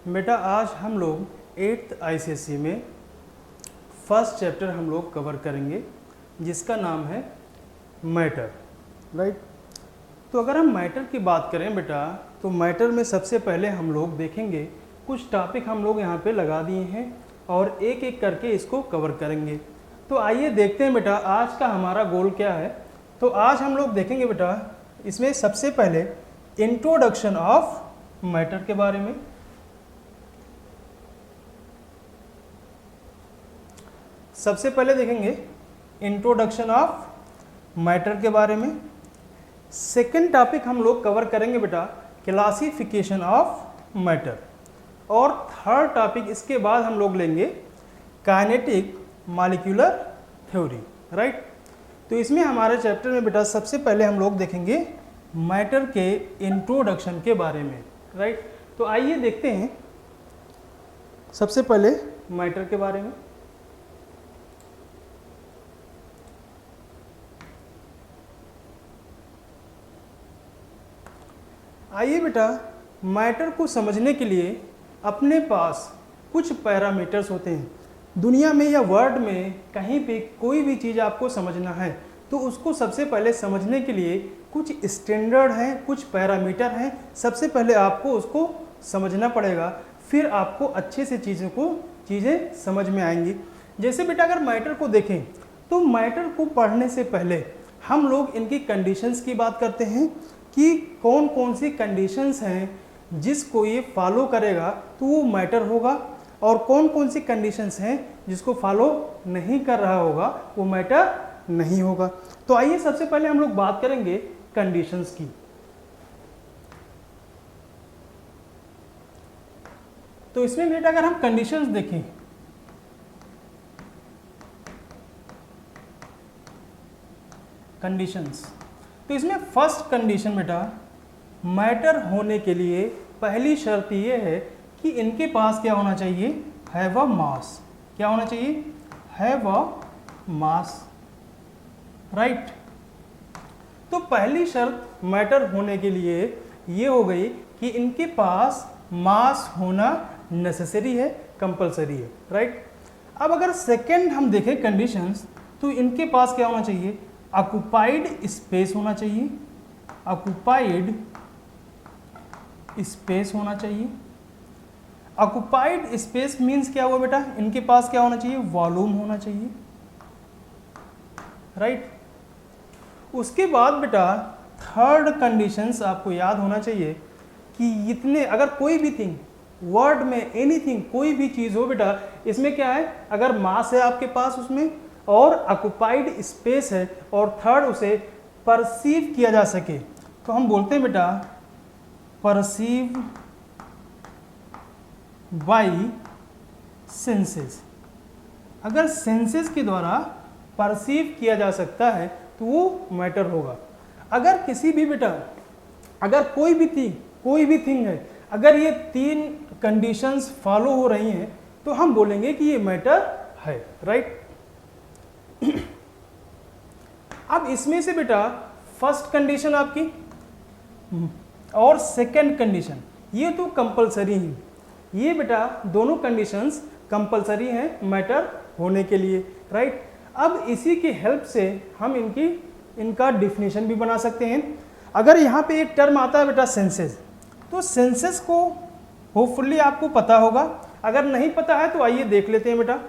बेटा आज हम लोग 8th ICSE में फर्स्ट चैप्टर हम लोग कवर करेंगे जिसका नाम है मैटर, राइट। तो अगर हम मैटर की बात करें बेटा, तो मैटर में सबसे पहले हम लोग देखेंगे कुछ टॉपिक हम लोग यहाँ पे लगा दिए हैं और एक एक करके इसको कवर करेंगे। तो आइए देखते हैं बेटा आज का हमारा गोल क्या है। तो आज हम लोग देखेंगे बेटा इसमें सबसे पहले इंट्रोडक्शन ऑफ मैटर के बारे में, सबसे पहले देखेंगे इंट्रोडक्शन ऑफ मैटर के बारे में। सेकंड टॉपिक हम लोग कवर करेंगे बेटा क्लासिफिकेशन ऑफ मैटर, और थर्ड टॉपिक इसके बाद हम लोग लेंगे काइनेटिक मॉलिक्यूलर थ्योरी, राइट। तो इसमें हमारे चैप्टर में बेटा सबसे पहले हम लोग देखेंगे मैटर के इंट्रोडक्शन के बारे में, राइट। तो आइए देखते हैं सबसे पहले मैटर के बारे में। आइए बेटा मैटर को समझने के लिए अपने पास कुछ पैरामीटर्स होते हैं। दुनिया में या वर्ल्ड में कहीं भी कोई भी चीज़ आपको समझना है तो उसको सबसे पहले समझने के लिए कुछ स्टैंडर्ड हैं, कुछ पैरामीटर हैं। सबसे पहले आपको उसको समझना पड़ेगा, फिर आपको अच्छे से चीज़ें समझ में आएंगी। जैसे बेटा अगर मैटर को देखें तो मैटर को पढ़ने से पहले हम लोग इनकी कंडीशंस की बात करते हैं कि कौन कौन सी कंडीशंस हैं जिसको ये फॉलो करेगा तो वो मैटर होगा, और कौन कौन सी कंडीशंस हैं जिसको फॉलो नहीं कर रहा होगा वो मैटर नहीं होगा। तो आइए सबसे पहले हम लोग बात करेंगे कंडीशंस की। तो इसमें बेटा अगर हम कंडीशंस देखें कंडीशंस, तो इसमें फर्स्ट कंडीशन बेटा मैटर होने के लिए पहली शर्त ये है कि इनके पास क्या होना चाहिए, हैव अ मास। क्या होना चाहिए, हैव अ मास, राइट। तो पहली शर्त मैटर होने के लिए ये हो गई कि इनके पास मास होना नेसेसरी है, कंपलसरी है, राइट। अब अगर सेकेंड हम देखें कंडीशंस, तो इनके पास क्या होना चाहिए, ऑक्युपाइड स्पेस होना चाहिए, ऑक्युपाइड स्पेस होना चाहिए। ऑक्युपाइड स्पेस मीन्स क्या हुआ बेटा, इनके पास क्या होना चाहिए, वॉल्यूम होना चाहिए, राइट। उसके बाद बेटा थर्ड कंडीशंस आपको याद होना चाहिए कि इतने अगर कोई भी थिंग वर्ड में एनीथिंग कोई भी चीज़ हो बेटा, इसमें क्या है, अगर मास है आपके पास उसमें और ऑक्युपाइड स्पेस है और थर्ड उसे परसीव किया जा सके, तो हम बोलते हैं बेटा परसीव बाय सेंसेस। अगर सेंसेस के द्वारा परसीव किया जा सकता है तो वो मैटर होगा। अगर किसी भी बेटा अगर कोई भी थिंग है, अगर ये तीन कंडीशंस फॉलो हो रही हैं तो हम बोलेंगे कि ये मैटर है, राइट। अब इसमें से बेटा फर्स्ट कंडीशन आपकी और सेकंड कंडीशन ये तो कंपलसरी है, ये बेटा दोनों कंडीशंस कंपलसरी हैं मैटर होने के लिए, राइट। अब इसी की हेल्प से हम इनका डिफिनीशन भी बना सकते हैं। अगर यहाँ पे एक टर्म आता है बेटा सेंसेस, तो सेंसेस को होपफुली आपको पता होगा, अगर नहीं पता है तो आइए देख लेते हैं बेटा।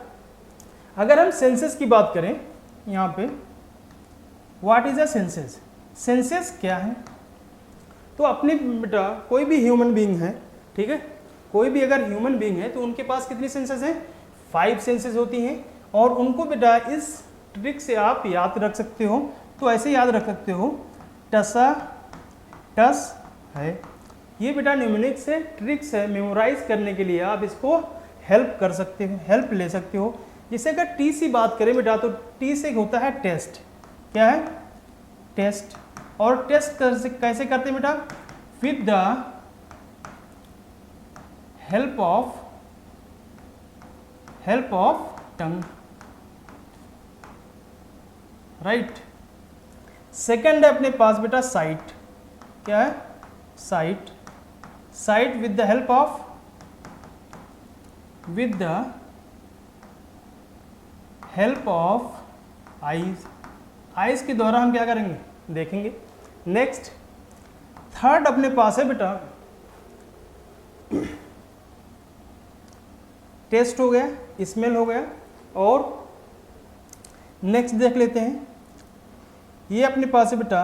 अगर हम सेंसेस की बात करें यहाँ पे, what is a senses, senses क्या है, तो अपने बेटा कोई भी ह्यूमन बीइंग है, ठीक है, कोई भी अगर ह्यूमन बीइंग है तो उनके पास कितनी सेंसेस हैं, 5 सेंसेस होती हैं, और उनको बेटा इस ट्रिक से आप याद रख सकते हो। तो ऐसे याद रख सकते हो, टसा टस है, ये बेटा न्यूमेरिक से ट्रिक्स है, मेमोराइज करने के लिए आप इसको हेल्प कर सकते हो, हेल्प ले सकते हो। जैसे अगर टी से बात करें बेटा तो टी से होता है टेस्ट, क्या है, टेस्ट, और टेस्ट कैसे करते हैं बेटा, with the help of tongue, right. Second है अपने पास बेटा साइट, क्या है, site, site with the help of with the help of eyes, eyes के द्वारा हम क्या करेंगे, देखेंगे। नेक्स्ट थर्ड अपने पास है बेटा टेस्ट हो गया, स्मेल हो गया, और नेक्स्ट देख लेते हैं, ये अपने पास है बेटा,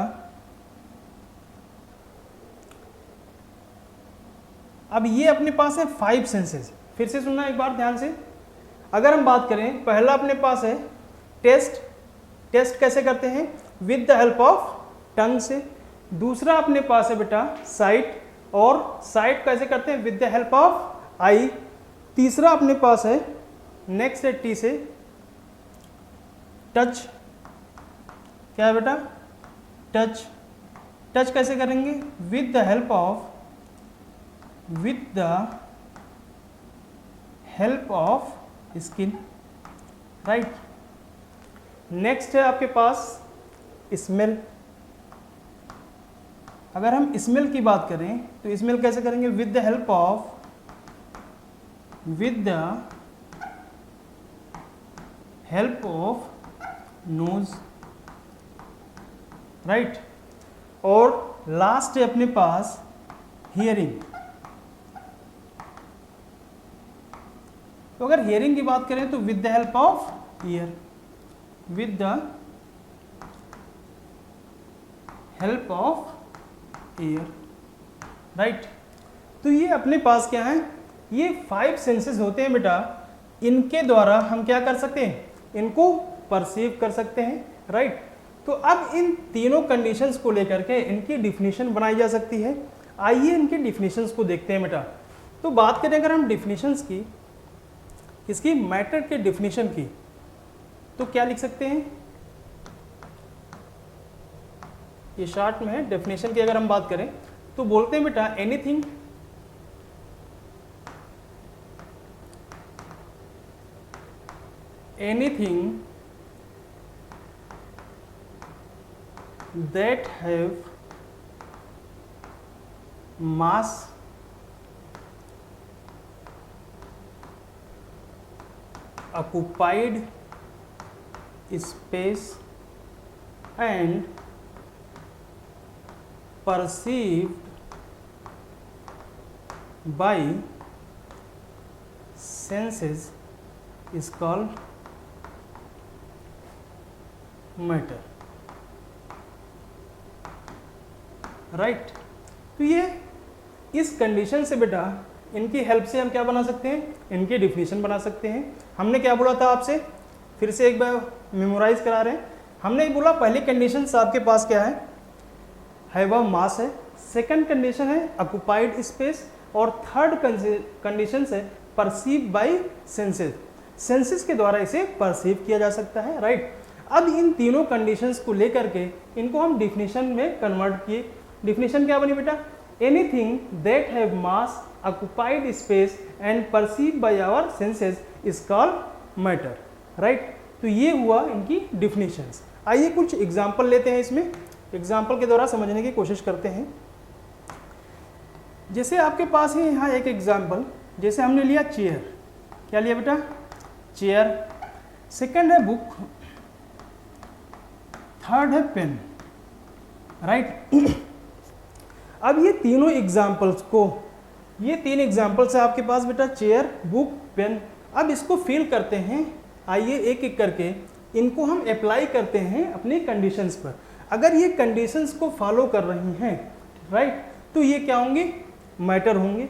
अब ये अपने पास है 5 सेंसेस। फिर से सुनना एक बार ध्यान से। अगर हम बात करें, पहला अपने पास है टेस्ट, टेस्ट कैसे करते हैं, with the help of tongue से। दूसरा अपने पास है बेटा साइट, और साइट कैसे करते हैं, विद द हेल्प ऑफ आई। तीसरा अपने पास है, नेक्स्ट है टी से, टच, क्या है बेटा, टच। टच कैसे करेंगे, with the help of, with the help of skin, right. Next है आपके पास स्मेल। अगर हम स्मेल की बात करें तो स्मेल कैसे करेंगे, with the help of, with the help of nose, right. और लास्ट है अपने पास हियरिंग। तो अगर हियरिंग की बात करें तो with the help of year, with the help of year, right. तो ये अपने पास क्या है, ये 5 सेंसेस होते हैं बेटा, इनके द्वारा हम क्या कर सकते हैं, इनको परसीव कर सकते हैं, राइट। तो अब इन तीनों कंडीशंस को लेकर के इनकी डिफिनीशन बनाई जा सकती है। आइए इनकी डिफिनीशंस को देखते हैं बेटा। तो बात करें अगर हम डिफिनीशंस की, इसकी मैटर के डिफिनीशन की, तो क्या लिख सकते हैं, ये शॉर्ट में है। डेफिनेशन की अगर हम बात करें तो बोलते हैं बेटा anything anything that have mass occupied space and perceived by senses is called matter, right. तो ये इस कंडीशन से बेटा इनकी हेल्प से हम क्या बना सकते हैं, इनकी डिफिनीशन बना सकते हैं। हमने क्या बोला था आपसे, फिर से एक बार मेमोराइज करा रहे हैं। हमने बोला पहली कंडीशन आपके पास क्या है वह मास है। सेकंड कंडीशन है ऑक्युपाइड स्पेस, और थर्ड कंडीशन है परसीव बाय सेंसेस, सेंसेस के द्वारा इसे परसीव किया जा सकता है, राइट। अब इन तीनों कंडीशंस को लेकर के इनको हम डिफिनीशन में कन्वर्ट किए। डिफिनीशन क्या बनी बेटा, anything that have mass occupied space and perceive by our senses is called matter, right. तो ये हुआ इनकी डिफिनीशंस। आइए कुछ एग्जांपल लेते हैं, इसमें एग्जांपल के द्वारा समझने की कोशिश करते हैं। जैसे आपके पास है यहाँ एक एग्जांपल, जैसे हमने लिया चेयर, क्या लिया बेटा, चेयर। सेकंड है बुक, थर्ड है पेन, राइट। अब ये तीनों एग्जाम्पल्स को, ये 3 एग्जाम्पल्स है आपके पास बेटा, चेयर, बुक, पेन। अब इसको फिल करते हैं, आइए एक एक करके इनको हम अप्लाई करते हैं अपनी कंडीशंस पर। अगर ये कंडीशंस को फॉलो कर रही हैं, राइट, तो ये क्या होंगे, मैटर होंगे।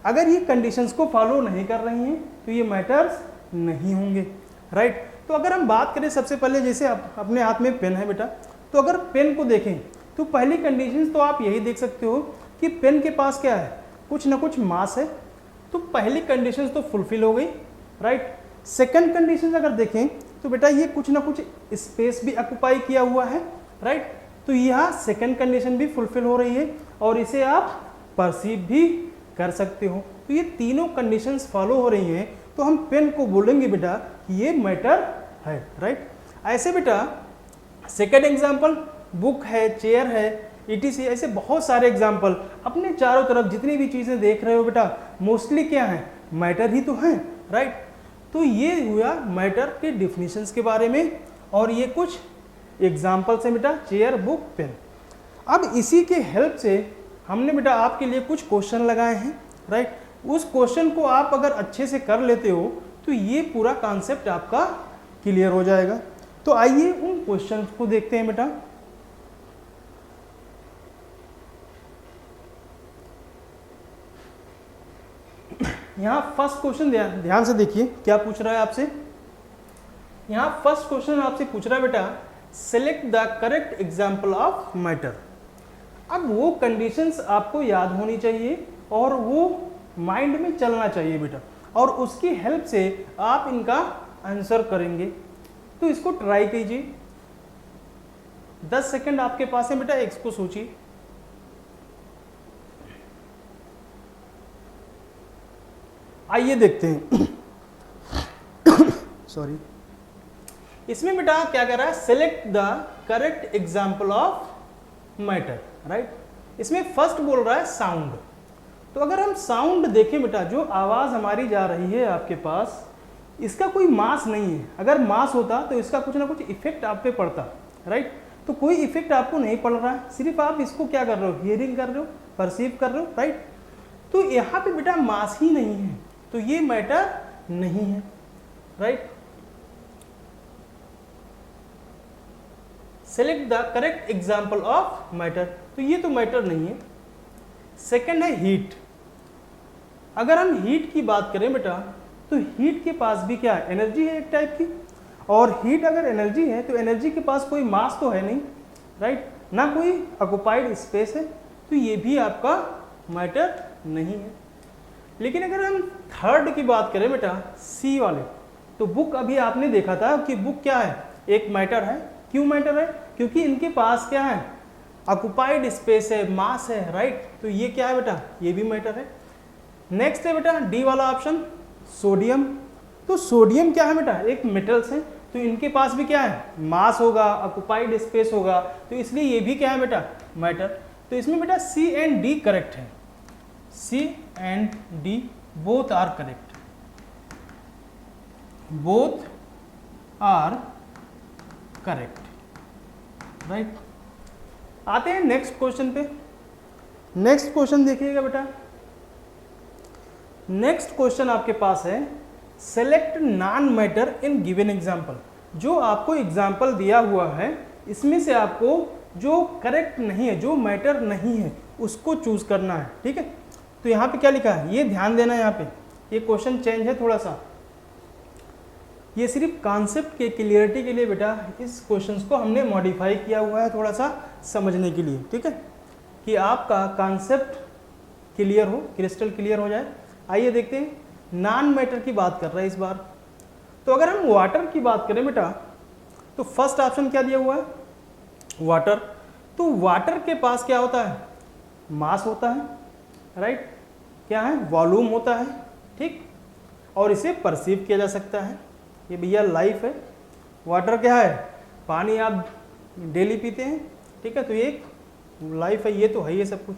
अगर ये कंडीशंस को फॉलो नहीं कर रही हैं तो ये मैटर्स नहीं होंगे, राइट। तो अगर हम बात करें सबसे पहले, जैसे अपने हाथ में पेन है बेटा, तो अगर पेन को देखें तो पहली कंडीशन तो आप यही देख सकते हो कि पेन के पास क्या है, कुछ ना कुछ मास है, तो पहली कंडीशन तो फुलफिल हो गई, राइट। सेकंड कंडीशन अगर देखें तो बेटा ये कुछ ना कुछ स्पेस भी ऑक्युपाई किया हुआ है, राइट। तो यहाँ सेकंड कंडीशन भी फुलफिल हो रही है और इसे आप परसीव भी कर सकते हो। तो ये तीनों कंडीशंस फॉलो हो रही हैं, तो हम पेन को बोलेंगे बेटा कि ये मैटर है, राइट। ऐसे बेटा सेकंड एग्जांपल बुक है, चेयर है, ETC, ऐसे बहुत सारे एग्जांपल अपने चारों तरफ जितनी भी चीज़ें देख रहे हो बेटा, मोस्टली क्या है, मैटर ही तो हैं, राइट। तो ये हुआ मैटर के डिफिनीशंस के बारे में, और ये कुछ एग्जाम्पल्स हैं बेटा, चेयर, बुक, पेन। अब इसी के हेल्प से हमने बेटा आपके लिए कुछ क्वेश्चन लगाए हैं, राइट। उस क्वेश्चन को आप अगर अच्छे से कर लेते हो तो ये पूरा कॉन्सेप्ट आपका क्लियर हो जाएगा। तो आइए उन क्वेश्चन को देखते हैं बेटा। यहाँ फर्स्ट क्वेश्चन ध्यान से देखिए क्या पूछ रहा है आपसे। यहाँ फर्स्ट क्वेश्चन आपसे पूछ रहा है बेटा, select the correct example of matter. अब वो कंडीशंस आपको याद होनी चाहिए और वो माइंड में चलना चाहिए बेटा, और उसकी हेल्प से आप इनका आंसर करेंगे। तो इसको ट्राई कीजिए, 10 सेकंड आपके पास है बेटा, इसको सोचिए। आइए देखते हैं। सॉरी, इसमें बेटा क्या कर रहा है, select the correct example of matter, right. इसमें फर्स्ट बोल रहा है साउंड। तो अगर हम साउंड देखें बेटा, जो आवाज हमारी जा रही है आपके पास, इसका कोई मास नहीं है। अगर मास होता तो इसका कुछ ना कुछ इफेक्ट आप पे पड़ता, राइट। तो कोई इफेक्ट आपको नहीं पड़ रहा है, सिर्फ आप इसको क्या कर रहे हो, हियरिंग कर रहे हो, परसीव कर रहे हो, राइट। तो यहाँ पे बेटा मास ही नहीं है, तो ये मैटर नहीं है, right. Select the correct example of matter, तो ये तो मैटर नहीं है। सेकंड है हीट। अगर हम हीट की बात करें बेटा, तो हीट के पास भी क्या है, एनर्जी है एक टाइप की। और हीट अगर एनर्जी है तो एनर्जी के पास कोई मास तो है नहीं, राइट, ना कोई ऑक्युपाइड स्पेस है, तो ये भी आपका मैटर नहीं है। लेकिन अगर हम थर्ड की बात करें बेटा, सी वाले, तो बुक अभी आपने देखा था कि बुक क्या है, एक मैटर है। क्यों मैटर है, क्योंकि इनके पास क्या है, ऑक्युपाइड स्पेस है, मास है, राइट। तो ये क्या है बेटा, ये भी मैटर है। नेक्स्ट है बेटा डी वाला ऑप्शन, सोडियम। तो सोडियम क्या है बेटा, एक मेटल्स है, तो इनके पास भी क्या है, मास होगा, ऑक्युपाइड स्पेस होगा, तो इसलिए ये भी क्या है बेटा, मैटर। तो इसमें बेटा सी एंड डी करेक्ट है, C and D both are correct, both are correct, right. आते हैं नेक्स्ट क्वेश्चन पे। नेक्स्ट क्वेश्चन देखिएगा बेटा। नेक्स्ट क्वेश्चन आपके पास है, select non matter in given example. जो आपको एग्जाम्पल दिया हुआ है, इसमें से आपको जो करेक्ट नहीं है, जो मैटर नहीं है, उसको चूज करना है, ठीक है। तो यहाँ पे क्या लिखा है, ये ध्यान देना है। यहाँ पे ये क्वेश्चन चेंज है थोड़ा सा, ये सिर्फ कॉन्सेप्ट के क्लियरिटी के लिए बेटा इस क्वेश्चन को हमने मॉडिफाई किया हुआ है थोड़ा सा समझने के लिए, ठीक है, कि आपका कॉन्सेप्ट क्लियर हो, क्रिस्टल क्लियर हो जाए। आइए देखते हैं, नॉन मैटर की बात कर रहे हैं इस बार। तो अगर हम वाटर की बात करें बेटा, तो फर्स्ट ऑप्शन क्या दिया हुआ है, वाटर। तो वाटर के पास क्या होता है, मास होता है, राइट, क्या है, वॉल्यूम होता है, ठीक, और इसे परसीव किया जा सकता है। ये भैया लाइफ है। वाटर क्या है, पानी आप डेली पीते हैं, ठीक है, तो ये एक लाइफ है, ये तो है ये सब कुछ।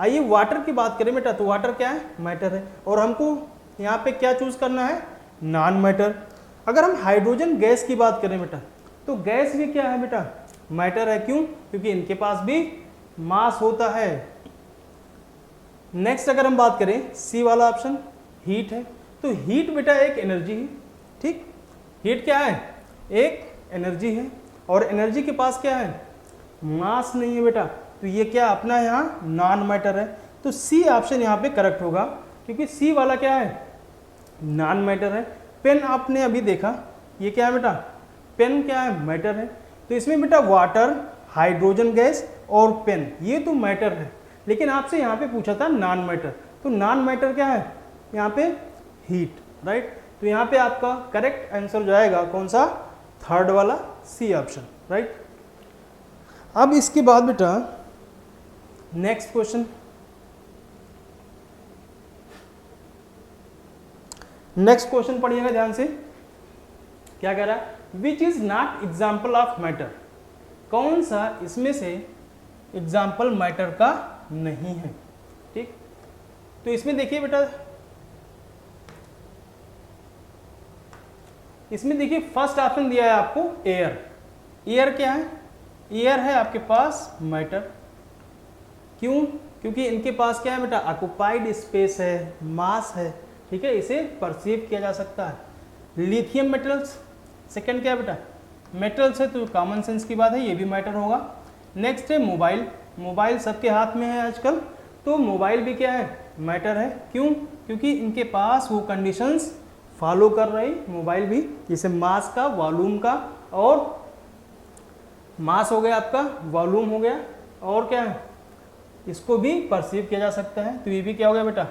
आइए वाटर की बात करें बेटा, तो वाटर क्या है, मैटर है, और हमको यहाँ पे क्या चूज करना है, नॉन मैटर। अगर हम हाइड्रोजन गैस की बात करें बेटा, तो गैस भी क्या है बेटा, मैटर है। क्यों, क्योंकि इनके पास भी मास होता है। नेक्स्ट अगर हम बात करें सी वाला ऑप्शन, हीट है। तो हीट बेटा एक एनर्जी है, ठीक, हीट क्या है, एक एनर्जी है, और एनर्जी के पास क्या है, मास नहीं है बेटा, तो ये क्या अपना यहाँ नॉन मैटर है। तो सी ऑप्शन यहाँ पे करेक्ट होगा, क्योंकि सी वाला क्या है, नॉन मैटर है। पेन आपने अभी देखा, ये क्या है बेटा, पेन क्या है, मैटर है। तो इसमें बेटा वाटर, हाइड्रोजन गैस और पेन, ये तो मैटर है। लेकिन आपसे यहाँ पे पूछा था नॉन मैटर, तो नॉन मैटर क्या है यहाँ पे, हीट, राइट। तो यहाँ पे आपका करेक्ट आंसर जाएगा कौन सा, थर्ड वाला, सी ऑप्शन, राइट। अब इसके बाद बेटा नेक्स्ट क्वेश्चन, नेक्स्ट क्वेश्चन पढ़िएगा ध्यान से, क्या कह रहा है, which is not example of matter. कौन सा इसमें से एग्जाम्पल मैटर का नहीं है, ठीक। तो इसमें देखिए बेटा, इसमें देखिए फर्स्ट ऑप्शन दिया है आपको एयर। एयर क्या है? एयर है आपके पास मैटर। क्यों? क्योंकि इनके पास क्या है बेटा? ऑक्युपाइड स्पेस है, मास है, ठीक है, इसे परसीव किया जा सकता है। लिथियम मेटल्स, सेकंड क्या है बेटा? मेटल्स है, तो कॉमन सेंस की बात है, ये भी मैटर होगा। नेक्स्ट है मोबाइल। मोबाइल सबके हाथ में है आजकल, तो मोबाइल भी क्या है? मैटर है। क्यों? क्योंकि इनके पास वो कंडीशंस फॉलो कर रही मोबाइल भी, जैसे मास का, वॉल्यूम का, और मास हो गया आपका, वॉल्यूम हो गया, और क्या है, इसको भी परसीव किया जा सकता है, तो ये भी क्या हो गया बेटा?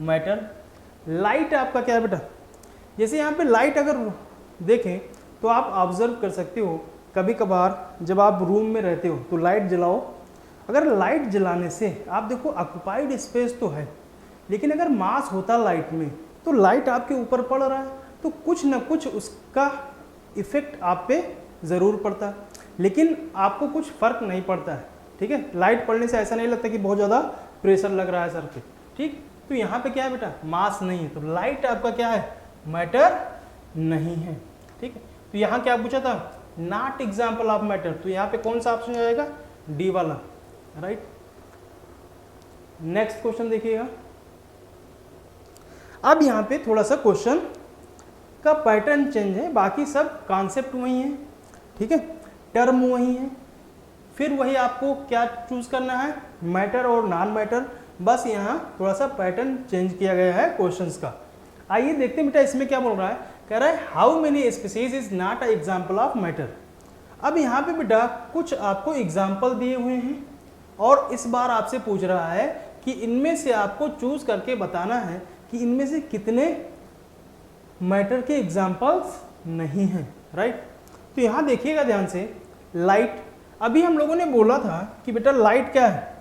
मैटर। लाइट आपका क्या है बेटा? जैसे यहाँ पे लाइट अगर देखें तो आप ऑब्जर्व कर सकते हो, कभी कभार जब आप रूम में रहते हो तो लाइट जलाओ, अगर लाइट जलाने से आप देखो ऑक्युपाइड स्पेस तो है, लेकिन अगर मास होता लाइट में तो लाइट आपके ऊपर पड़ रहा है, तो कुछ ना कुछ उसका इफेक्ट आप पे ज़रूर पड़ता है, लेकिन आपको कुछ फर्क नहीं पड़ता है, ठीक है। लाइट पड़ने से ऐसा नहीं लगता कि बहुत ज़्यादा प्रेशर लग रहा है सर पे, ठीक। तो यहाँ पे क्या है बेटा? मास नहीं है, तो लाइट आपका क्या है? मैटर नहीं है, ठीक है। तो यहाँ क्या पूछा था? नॉट एग्जाम्पल ऑफ मैटर, तो यहाँ पे कौन सा ऑप्शन जाएगा? डी वाला, राइट। नेक्स्ट क्वेश्चन देखिएगा। अब यहाँ पे थोड़ा सा क्वेश्चन का पैटर्न चेंज है, बाकी सब कॉन्सेप्ट वही है, ठीक है, टर्म वही है, फिर वही आपको क्या चूज करना है? मैटर और नॉन मैटर, बस यहाँ थोड़ा सा पैटर्न चेंज किया गया है क्वेश्चंस का। आइए देखते हैं बेटा इसमें क्या बोल रहा है। कह रहा है how many species is not a example of matter. अब यहाँ पे बेटा कुछ आपको एग्जाम्पल दिए हुए हैं, और इस बार आपसे पूछ रहा है कि इनमें से आपको चूज करके बताना है कि इनमें से कितने मैटर के एग्जाम्पल्स नहीं हैं, राइट। तो यहाँ देखिएगा ध्यान से, लाइट, अभी हम लोगों ने बोला था कि बेटा लाइट क्या है?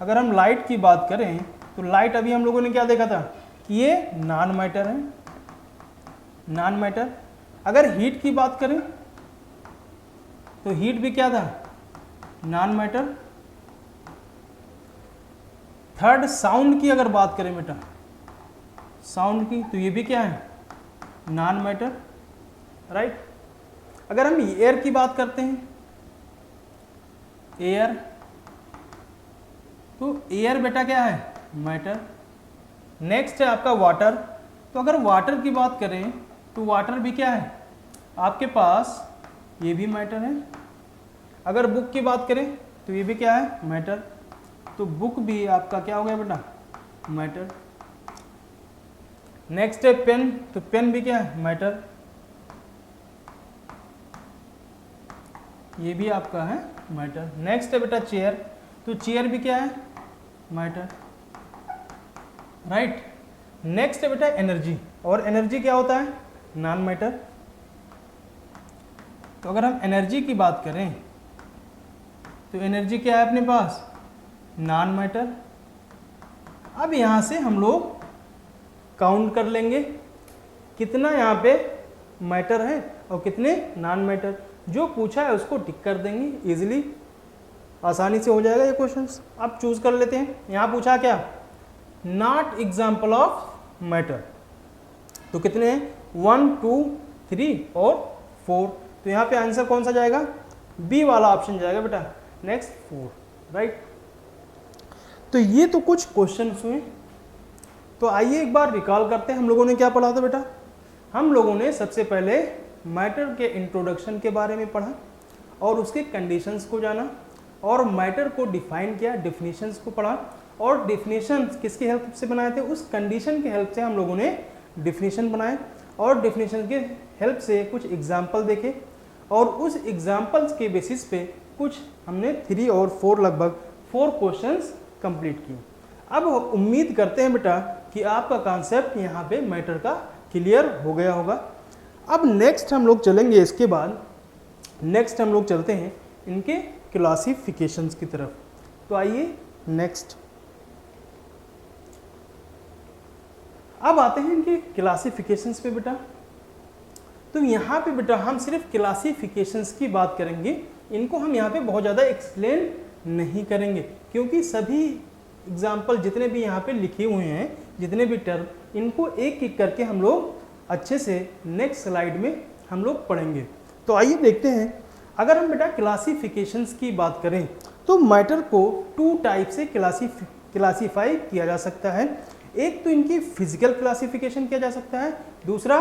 अगर हम लाइट की बात करें तो लाइट अभी हम लोगों ने क्या देखा था कि ये नॉन मैटर है, नॉन मैटर। अगर हीट की बात करें तो हीट भी क्या था? Non matter. थर्ड साउंड की अगर बात करें बेटा, साउंड की, तो ये भी क्या है? Non matter, right. अगर हम एयर की बात करते हैं, एयर, तो एयर बेटा क्या है? मैटर। नेक्स्ट है आपका वाटर, तो अगर वाटर की बात करें तो वाटर भी क्या है आपके पास? ये भी मैटर है। अगर बुक की बात करें तो ये भी क्या है? मैटर। तो बुक भी आपका क्या हो गया बेटा? मैटर। नेक्स्ट है पेन, तो पेन भी क्या है? मैटर। ये भी आपका है मैटर। नेक्स्ट है बेटा चेयर, तो चेयर भी क्या है? Matter, right. नेक्स्ट है बेटा एनर्जी, और एनर्जी क्या होता है? Non matter. तो अगर हम एनर्जी की बात करें तो एनर्जी क्या है अपने पास? Non matter. अब यहाँ से हम लोग काउंट कर लेंगे कितना यहाँ पे मैटर है और कितने नॉन मैटर। जो पूछा है उसको टिक कर देंगे, इजीली, आसानी से हो जाएगा ये क्वेश्चंस। अब चूज कर लेते हैं। यहाँ पूछा क्या? नॉट एग्जाम्पल ऑफ मैटर, तो कितने हैं? 1 2 3 और 4। तो यहाँ पे आंसर कौन सा जाएगा? बी वाला ऑप्शन जाएगा बेटा। Next 4, right. तो ये तो कुछ क्वेश्चन हुए। तो आइए एक बार रिकॉल करते हैं हम लोगों ने क्या पढ़ा था बेटा। हम लोगों ने सबसे पहले मैटर के इंट्रोडक्शन के बारे में पढ़ा और उसके कंडीशंस को जाना, और मैटर को डिफाइन किया, डेफिनेशंस को पढ़ा, और डेफिनेशन किसकी हेल्प से बनाए थे? उस कंडीशन की हेल्प से हम लोगों ने डेफिनेशन बनाए, और डेफिनेशन के हेल्प से कुछ एग्जाम्पल देखे, और उस एग्जाम्पल्स के बेसिस पे कुछ हमने 3 और 4 लगभग 4 क्वेश्चंस कंप्लीट किए। अब उम्मीद करते हैं बेटा कि आपका कॉन्सेप्ट यहाँ पे मैटर का क्लियर हो गया होगा। अब नेक्स्ट हम लोग चलेंगे, इसके बाद नेक्स्ट हम लोग चलते हैं इनके क्लासिफिकेशंस की तरफ। तो आइए नेक्स्ट, अब आते हैं इनके क्लासिफिकेशंस पे बेटा। तो यहाँ पे बेटा हम सिर्फ क्लासिफिकेशंस की बात करेंगे, इनको हम यहाँ पे बहुत ज़्यादा एक्सप्लेन नहीं करेंगे, क्योंकि सभी एग्जाम्पल जितने भी यहाँ पे लिखे हुए हैं, जितने भी टर्म, इनको एक एक करके हम लोग अच्छे से नेक्स्ट स्लाइड में हम लोग पढ़ेंगे। तो आइए देखते हैं, अगर हम बेटा क्लासिफिकेशंस की बात करें तो मैटर को 2 टाइप से क्लासीफाई किया जा सकता है। एक तो इनकी फिजिकल क्लासिफिकेशन किया जा सकता है, दूसरा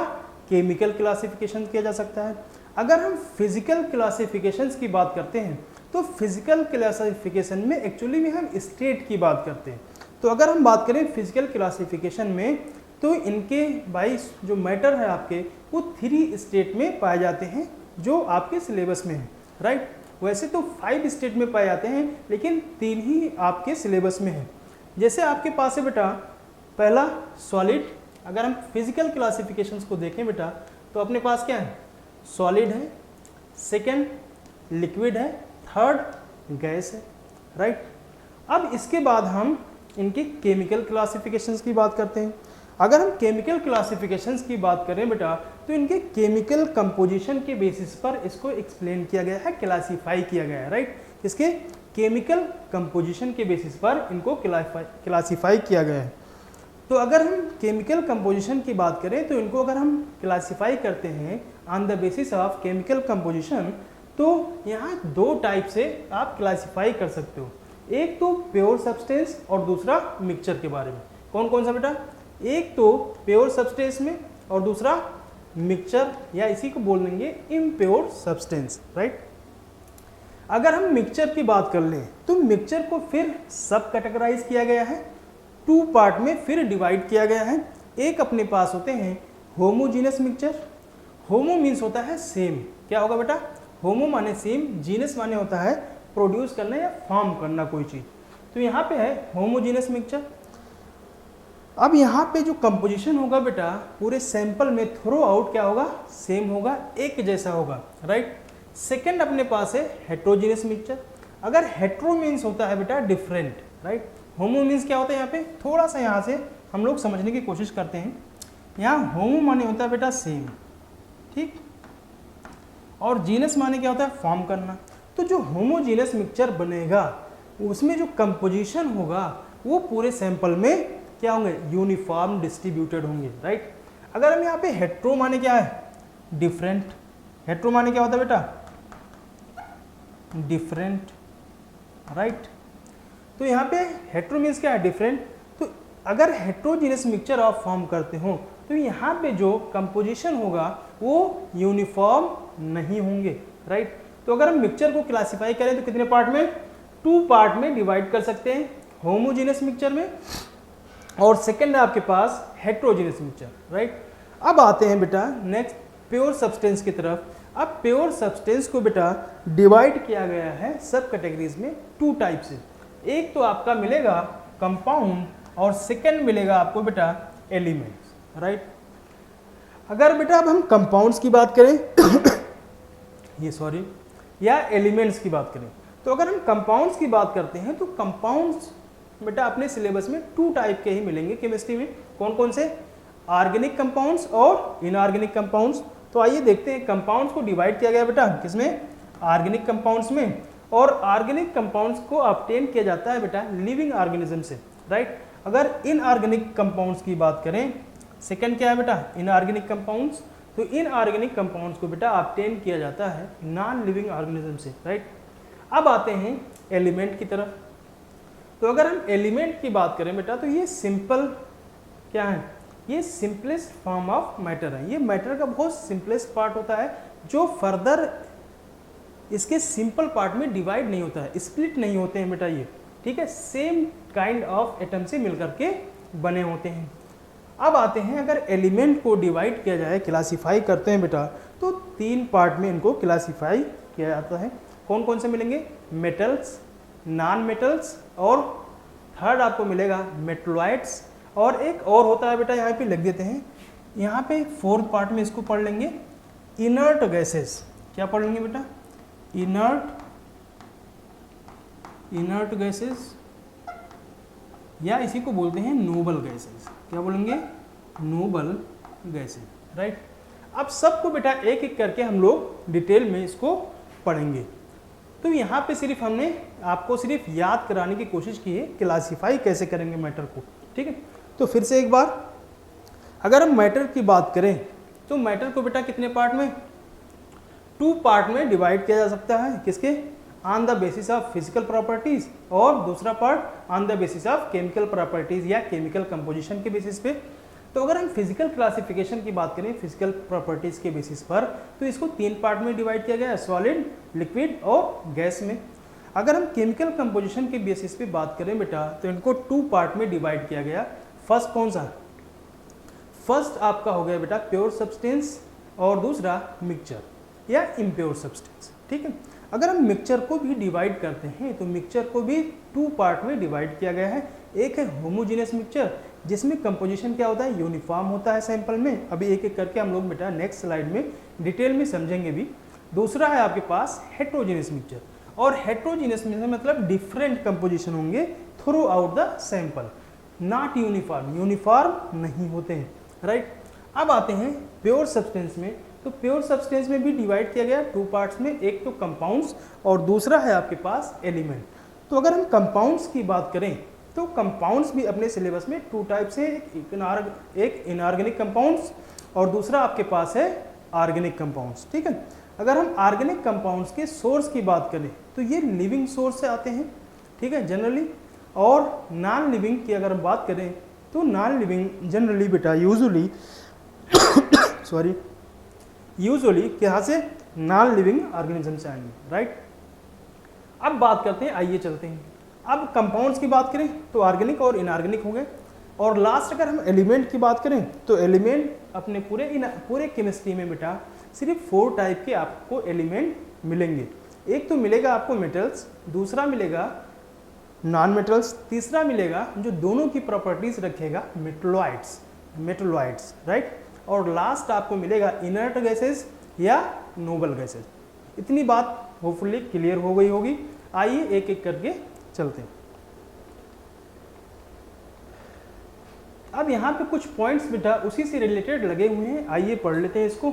केमिकल क्लासिफिकेशन किया जा सकता है। अगर हम फिजिकल क्लासिफिकेशंस की बात करते हैं तो फिजिकल क्लासिफिकेशन में एक्चुअली में हम स्टेट की बात करते हैं। तो अगर हम बात करें फिजिकल क्लासिफिकेशन में तो इनके भाई जो मैटर है आपके वो 3 स्टेट में पाए जाते हैं जो आपके सिलेबस में है, राइट। वैसे तो 5 स्टेट में पाए जाते हैं लेकिन 3 ही आपके सिलेबस में है। जैसे आपके पास है बेटा पहला सॉलिड, अगर हम फिजिकल क्लासिफिकेशंस को देखें बेटा तो अपने पास क्या है, सॉलिड है, सेकंड लिक्विड है, थर्ड गैस है, राइट। अब इसके बाद हम इनके केमिकल क्लासिफिकेशंस की बात करते हैं। अगर हम केमिकल क्लासिफिकेशंस की बात करें बेटा तो इनके केमिकल कंपोजिशन के बेसिस पर इसको एक्सप्लेन किया गया है, क्लासीफाई किया गया है, राइट। इसके केमिकल कंपोजिशन के बेसिस पर इनको क्लासीफाई किया गया है। तो अगर हम केमिकल कंपोजिशन की बात करें तो इनको अगर हम क्लासीफाई करते हैं on the basis of chemical composition तो यहाँ 2 टाइप से आप क्लासीफाई कर सकते हो। एक तो प्योर सब्सटेंस और दूसरा मिक्सचर के बारे में। कौन कौन सा बेटा, एक तो प्योर सब्सटेंस में और दूसरा मिक्सचर या इसी को बोल देंगे इम्प्योर सब्सटेंस, राइट। अगर हम मिक्सचर की बात कर लें तो मिक्सचर को फिर सब कैटेगराइज किया गया है, 2 पार्ट में फिर डिवाइड किया गया है। एक अपने पास होते हैं होमोजीनस मिक्सचर। होमो मीन्स होता है सेम, क्या होगा बेटा, होमो माने सेम, जीनस माने होता है प्रोड्यूस करना या फॉर्म करना कोई चीज़। तो यहाँ पे है होमोजीनस मिक्सचर। अब यहाँ पे जो कंपोजिशन होगा बेटा पूरे सैंपल में थ्रो आउट क्या होगा, सेम होगा, एक जैसा होगा, राइट। सेकंड अपने पास है हेट्रोजीनस मिक्सचर। अगर हेट्रो मीन्स होता है बेटा डिफरेंट, राइट। होमो मीन्स क्या होता है, यहाँ पे थोड़ा सा यहाँ से हम लोग समझने की कोशिश करते हैं। यहाँ होमो माने होता है बेटा सेम, ठीक, और जीनस माने क्या होता है फॉर्म करना। तो जो होमोजीनस मिक्सचर बनेगा उसमें जो कंपोजिशन होगा वो पूरे सैंपल में क्या होंगे, यूनिफॉर्म डिस्ट्रीब्यूटेड होंगे, राइट। अगर हम यहाँ पे हेट्रो माने क्या है, डिफरेंट। हेट्रो माने क्या होता है बेटा, डिफरेंट, राइट। तो यहाँ पे हेट्रो मीन्स क्या है, डिफरेंट। तो अगर हेट्रोजीनस मिक्सचर आप फॉर्म करते हो तो यहाँ पे जो कंपोजिशन होगा वो यूनिफॉर्म नहीं होंगे, राइट। तो अगर हम मिक्सचर को क्लासीफाई करें तो कितने पार्ट में, 2 पार्ट में डिवाइड कर सकते हैं, होमोजीनस मिक्सचर में, और सेकंड है आपके पास हेट्रोजीनस मिक्सचर, राइट। अब आते हैं बेटा नेक्स्ट प्योर सब्सटेंस की तरफ। अब प्योर सब्सटेंस को बेटा डिवाइड किया गया है सब कैटेगरीज में 2 टाइप से। एक तो आपका मिलेगा कंपाउंड और सेकंड मिलेगा आपको बेटा एलिमेंट्स, राइट। अगर बेटा अब हम कंपाउंड्स की बात करें या एलिमेंट्स की बात करें तो अगर हम कंपाउंड्स की बात करते हैं तो कंपाउंड्स बेटा अपने सिलेबस में 2 टाइप के ही मिलेंगे केमिस्ट्री में। कौन कौन से, ऑर्गेनिक कंपाउंड्स और इनऑर्गेनिक कंपाउंड्स। तो आइए देखते हैं, कंपाउंड्स को डिवाइड किया गया बेटा किसमें, ऑर्गेनिक कंपाउंड्स में। और ऑर्गेनिक कंपाउंड्स को ऑब्टेन किया जाता है बेटा लिविंग ऑर्गेनिज्म से, राइट। अगर इनऑर्गेनिक कंपाउंड्स की बात करें, सेकंड क्या है बेटा, इनऑर्गेनिक कंपाउंड्स। तो इनऑर्गेनिक कंपाउंड्स को बेटा ऑब्टेन किया जाता है नॉन लिविंग ऑर्गेनिज्म से, राइट। अब आते हैं एलिमेंट की तरफ। तो अगर हम एलिमेंट की बात करें बेटा तो ये सिंपल क्या है, ये सिंपलेस्ट फॉर्म ऑफ मैटर है। ये मैटर का बहुत सिंपलेस्ट पार्ट होता है जो फर्दर इसके सिंपल पार्ट में डिवाइड नहीं होता है, स्प्लिट नहीं होते हैं बेटा ये, ठीक है, सेम काइंड ऑफ एटम से मिलकर के बने होते हैं। अब आते हैं, अगर एलिमेंट को डिवाइड किया जाए, क्लासीफाई करते हैं बेटा तो 3 पार्ट में इनको क्लासीफाई किया जाता है। कौन कौन से मिलेंगे, मेटल्स, नॉन मेटल्स, और थर्ड आपको मिलेगा मेटलॉइड्स, और एक और होता है बेटा यहाँ पे लिख देते हैं, यहाँ पे 4th पार्ट में इसको पढ़ लेंगे, इनर्ट गैसेस। क्या पढ़ लेंगे बेटा, इनर्ट गैसेस, या इसी को बोलते हैं नोबल गैसेस। क्या बोलेंगे, नोबल गैसेस, राइट। अब सबको बेटा एक एक करके हम लोग डिटेल में इसको पढ़ेंगे। तो यहाँ पे सिर्फ हमने आपको सिर्फ याद कराने की कोशिश की है क्लासीफाई कैसे करेंगे मैटर को, ठीक है। तो फिर से एक बार, अगर हम मैटर की बात करें तो मैटर को बेटा कितने पार्ट में, 2 पार्ट में डिवाइड किया जा सकता है। किसके, on the basis of physical properties, और दूसरा part on the basis of chemical properties या केमिकल कंपोजिशन के बेसिस पे। तो अगर हम फिजिकल क्लासिफिकेशन की बात करें फिजिकल प्रॉपर्टीज के बेसिस पर, तो इसको 3 पार्ट में डिवाइड किया गया है, सॉलिड, लिक्विड और गैस में। अगर हम केमिकल कंपोजिशन के बेसिस पे बात करें बेटा, तो इनको 2 पार्ट में डिवाइड किया गया। फर्स्ट कौन सा, फर्स्ट आपका हो गया बेटा प्योर सब्सटेंस, और दूसरा मिक्सचर या इम्प्योर सब्सटेंस। ठीक है, अगर हम मिक्सचर को भी डिवाइड करते हैं तो मिक्सचर को भी 2 पार्ट में डिवाइड किया गया है। एक है होमोजीनियस मिक्सचर, जिसमें कंपोजिशन क्या होता है, यूनिफॉर्म होता है सैंपल में। अभी एक एक करके हम लोग बेटा नेक्स्ट स्लाइड में डिटेल में समझेंगे भी। दूसरा है आपके पास हेट्रोजीनियस मिक्सचर, और हेट्रोजीनियस में मतलब डिफरेंट कंपोजिशन होंगे through out the sample, not uniform, uniform नहीं होते हैं। राइट, अब आते हैं प्योर सब्सटेंस में। तो प्योर सब्सटेंस में भी डिवाइड किया गया 2 पार्ट्स में, एक तो कंपाउंड्स और दूसरा है आपके पास एलिमेंट। तो अगर हम कंपाउंड्स की बात करें तो कंपाउंड्स भी अपने सिलेबस में 2 टाइप्स है, एक इनऑर्गेनिक कंपाउंड्स और दूसरा आपके पास है ऑर्गेनिक कंपाउंड्स। ठीक है, अगर हम ऑर्गेनिक कंपाउंड्स के सोर्स की बात करें तो ये लिविंग सोर्स से आते हैं, ठीक है जनरली। और नॉन लिविंग की अगर हम बात करें तो नॉन लिविंग जनरली बेटा यूजुअली सॉरी यूजुअली यहाँ से नॉन लिविंग ऑर्गेनिज्म से आएंगे। राइट, अब बात करते हैं, आइए चलते हैं। अब कंपाउंड्स की बात करें तो ऑर्गेनिक और इनऑर्गेनिक हो गए, और लास्ट अगर हम एलिमेंट की बात करें तो एलिमेंट अपने पूरे केमिस्ट्री में बेटा सिर्फ 4 टाइप के आपको एलिमेंट मिलेंगे। एक तो मिलेगा आपको मेटल्स, दूसरा मिलेगा नॉन मेटल्स, तीसरा मिलेगा जो दोनों की प्रॉपर्टीज रखेगा मेटलॉइड्स। राइट, और लास्ट आपको मिलेगा इनर्ट गैसेस या नोबल गैसेस। इतनी बात होपफुली क्लियर हो गई होगी। आइए एक एक करके चलते हैं। अब यहाँ पे कुछ पॉइंट्स बेटा उसी से रिलेटेड लगे हुए हैं, आइए पढ़ लेते हैं इसको।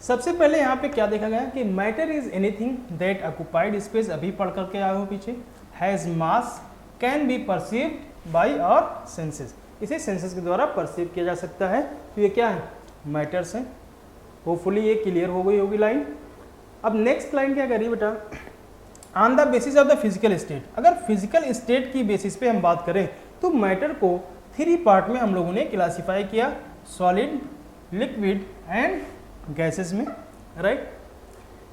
सबसे पहले यहाँ पे क्या देखा गया कि matter is anything that occupied space, अभी पढ़ करके आए हो पीछे, has mass, can be perceived by our senses, इसे सेंसेस के द्वारा परसीव किया जा सकता है। तो ये क्या है, मैटर्स हैं। होपफुली ये क्लियर हो गई होगी लाइन। अब नेक्स्ट लाइन क्या करिए बेटा, on the basis of the physical state. अगर फिजिकल स्टेट की बेसिस पे हम बात करें तो मैटर को 3 पार्ट में हम लोगों ने क्लासीफाई किया, सॉलिड, लिक्विड एंड गैसेस में। राइट,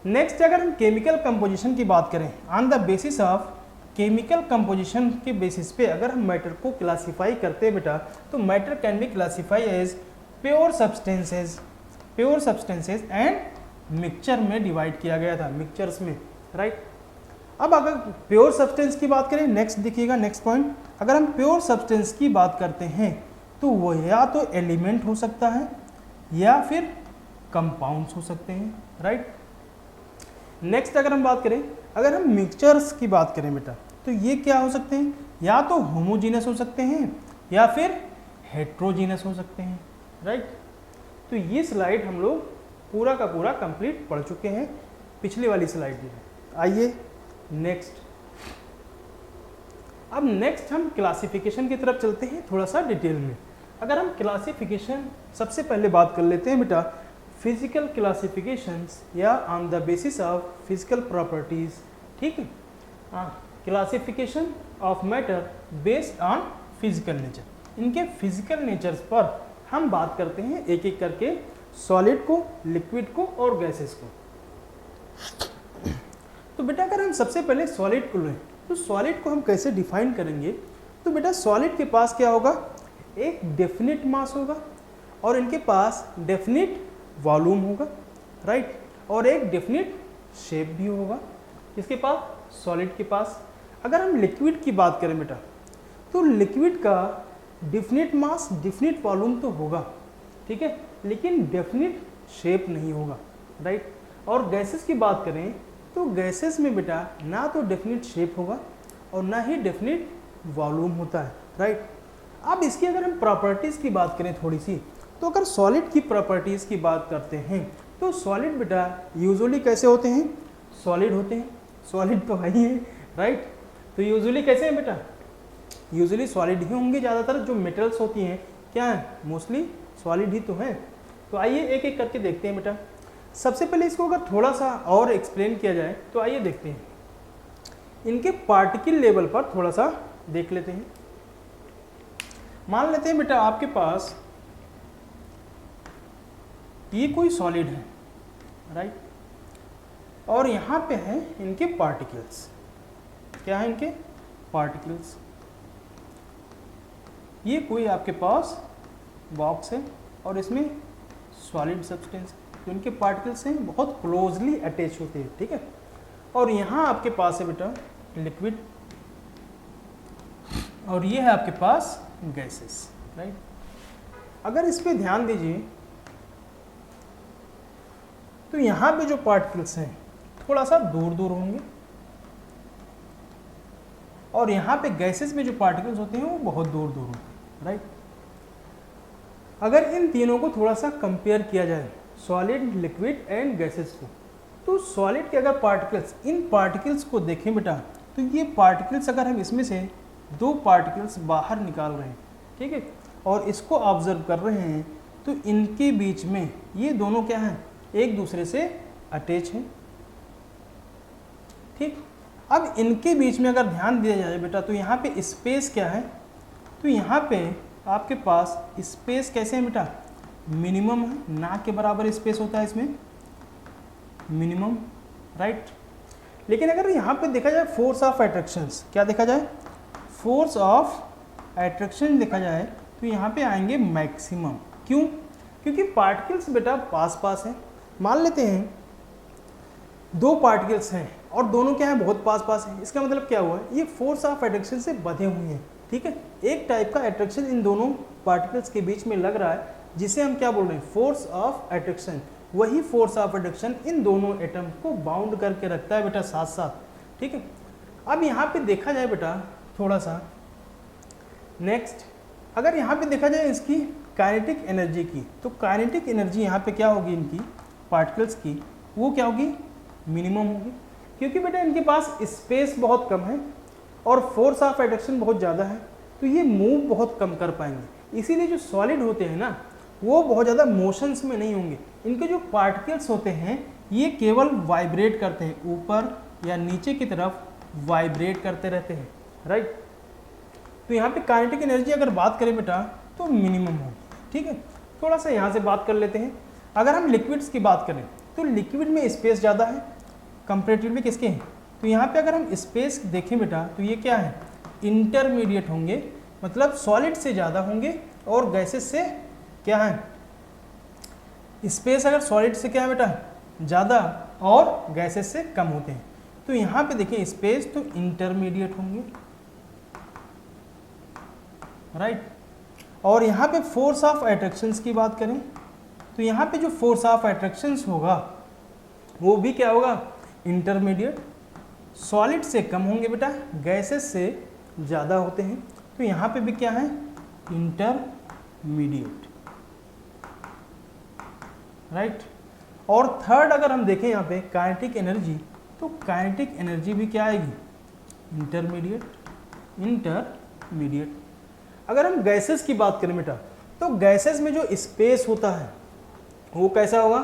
नेक्स्ट अगर हम केमिकल कंपोजिशन की बात करें, on the basis of chemical composition के बेसिस पे अगर हम मैटर को क्लासीफाई करते हैं बेटा, तो matter can be classify as pure substances and mixture में डिवाइड किया गया था, मिक्सचर्स में। राइट, अब अगर प्योर सब्सटेंस की बात करें, नेक्स्ट देखिएगा नेक्स्ट पॉइंट, अगर हम प्योर सब्सटेंस की बात करते हैं तो वह या तो एलिमेंट हो सकता है या फिर कंपाउंड्स हो सकते हैं। राइट, नेक्स्ट अगर हम बात करें, अगर हम मिक्सचर्स की बात करें बेटा, तो ये क्या हो सकते हैं, या तो होमोजीनस हो सकते हैं या फिर हेट्रोजीनस हो सकते हैं। राइट, तो ये स्लाइड हम लोग पूरा का पूरा कंप्लीट पढ़ चुके हैं पिछली वाली स्लाइड में। आइए नेक्स्ट, अब नेक्स्ट हम क्लासिफिकेशन की तरफ चलते हैं थोड़ा सा डिटेल में। अगर हम क्लासिफिकेशन सबसे पहले बात कर लेते हैं बेटा, फिजिकल क्लासिफिकेशंस या on the basis of physical properties. ठीक है, classification of matter based on physical nature, इनके फिजिकल नेचर्स पर हम बात करते हैं एक एक करके, सॉलिड को, लिक्विड को और गैसेस को। तो बेटा अगर हम सबसे पहले सॉलिड को लें तो सॉलिड को हम कैसे डिफाइन करेंगे, तो बेटा सॉलिड के पास क्या होगा, एक डेफिनेट मास होगा और इनके पास डेफिनेट वॉल्यूम होगा। राइट, और एक डेफिनेट शेप भी होगा किसके पास, सॉलिड के पास। अगर हम लिक्विड की बात करें बेटा, तो लिक्विड का डेफिनेट मास, डेफिनेट वॉल्यूम तो होगा, ठीक है, लेकिन डेफिनेट शेप नहीं होगा। राइट, और गैसेस की बात करें तो गैसेस में बेटा ना तो डेफिनेट शेप होगा और ना ही डेफिनेट वॉल्यूम होता है। राइट, अब इसकी अगर हम प्रॉपर्टीज़ की बात करें थोड़ी सी, तो अगर सॉलिड की प्रॉपर्टीज़ की बात करते हैं तो सॉलिड बेटा यूजुअली कैसे होते हैं, सॉलिड होते हैं, सॉलिड तो है ही है। राइट, तो यूजुअली कैसे हैं बेटा, यूजुअली सॉलिड ही होंगे। ज़्यादातर जो मेटल्स होती हैं क्या है, मोस्टली सॉलिड ही तो है। तो आइए एक एक करके देखते हैं बेटा। सबसे पहले इसको अगर थोड़ा सा और एक्सप्लेन किया जाए तो आइए देखते हैं, इनके पार्टिकल लेवल पर थोड़ा सा देख लेते हैं। मान लेते हैं बेटा आपके पास ये कोई सॉलिड है, राइट, और यहाँ पे है इनके पार्टिकल्स। क्या है इनके पार्टिकल्स। ये कोई आपके पास बॉक्स है और इसमें सॉलिड सब्सटेंस, तो इनके पार्टिकल्स हैं बहुत क्लोजली अटैच होते हैं, ठीक है। और यहाँ आपके पास है बेटा लिक्विड और ये है आपके पास गैसेस, राइट। अगर इस पे ध्यान दीजिए तो यहाँ पे जो पार्टिकल्स हैं थोड़ा सा दूर दूर होंगे और यहाँ पे गैसेस में जो पार्टिकल्स होते हैं वो बहुत दूर दूर होते हैं, राइट। अगर इन तीनों को थोड़ा सा कंपेयर किया जाए, सॉलिड, लिक्विड एंड गैसेस को, तो सॉलिड के अगर पार्टिकल्स, इन पार्टिकल्स को देखें बेटा, तो ये पार्टिकल्स अगर हम इसमें से दो पार्टिकल्स बाहर निकाल रहे हैं, ठीक है, और इसको ऑब्जर्व कर रहे हैं, तो इनके बीच में ये दोनों क्या हैं, एक दूसरे से अटैच हैं, ठीक। अब इनके बीच में अगर ध्यान दिया जाए बेटा, तो यहाँ पे स्पेस क्या है, तो यहाँ पे आपके पास स्पेस कैसे है बेटा, मिनिमम है, ना के बराबर स्पेस होता है इसमें, मिनिमम, राइट। लेकिन अगर यहाँ पे देखा जाए फोर्स ऑफ अट्रैक्शंस, क्या देखा जाए, फोर्स ऑफ अट्रैक्शन देखा जाए, तो यहाँ पे आएंगे मैक्सिमम। क्यों, क्योंकि पार्टिकल्स बेटा पास पास हैं। मान लेते हैं दो पार्टिकल्स हैं और दोनों क्या है, बहुत पास पास हैं। इसका मतलब क्या हुआ, ये फोर्स ऑफ अट्रैक्शन से बंधे हुए हैं, ठीक है। एक टाइप का अट्रैक्शन इन दोनों पार्टिकल्स के बीच में लग रहा है, जिसे हम क्या बोल रहे हैं, फोर्स ऑफ अट्रैक्शन। वही फोर्स ऑफ अट्रैक्शन इन दोनों एटम को बाउंड करके रखता है बेटा साथ साथ, ठीक है। अब यहाँ पे देखा जाए बेटा थोड़ा सा नेक्स्ट, अगर यहाँ पे देखा जाए इसकी काइनेटिक एनर्जी की, तो काइनेटिक एनर्जी यहाँ पे क्या होगी, इनकी पार्टिकल्स की, वो क्या होगी, मिनिमम होगी। क्योंकि बेटा इनके पास स्पेस बहुत कम है और फोर्स ऑफ अट्रैक्शन बहुत ज़्यादा है, तो ये मूव बहुत कम कर पाएंगे। इसीलिए जो सॉलिड होते हैं ना, वो बहुत ज़्यादा मोशंस में नहीं होंगे। इनके जो पार्टिकल्स होते हैं ये केवल वाइब्रेट करते हैं, ऊपर या नीचे की तरफ वाइब्रेट करते रहते हैं, राइट। तो यहाँ पे काइनेटिक एनर्जी अगर बात करें बेटा तो मिनिमम होगी, ठीक है। थोड़ा सा यहाँ से बात कर लेते हैं। अगर हम लिक्विड्स की बात करें तो लिक्विड में स्पेस ज़्यादा है कंपेरेटिवली किसके हैं, तो यहाँ पे अगर हम स्पेस देखें बेटा, तो ये क्या है, इंटरमीडिएट होंगे, मतलब सॉलिड से ज़्यादा होंगे और गैसेस से क्या है, स्पेस अगर सॉलिड से क्या है बेटा ज़्यादा और गैसेस से कम होते हैं। तो यहाँ पे देखिए स्पेस तो इंटरमीडिएट होंगे, राइट। और यहाँ पे फोर्स ऑफ अट्रैक्शंस की बात करें तो यहाँ पे जो फोर्स ऑफ अट्रैक्शंस होगा वो भी क्या होगा, इंटरमीडिएट, सॉलिड से कम होंगे बेटा, गैसेस से ज़्यादा होते हैं। तो यहाँ पे भी क्या है, इंटरमीडिएट, राइट। और थर्ड अगर हम देखें यहाँ पे काइनेटिक एनर्जी, तो काइनेटिक एनर्जी भी क्या आएगी, इंटरमीडिएट, इंटरमीडिएट। अगर हम गैसेस की बात करें बेटा, तो गैसेस में जो स्पेस होता है वो कैसा होगा,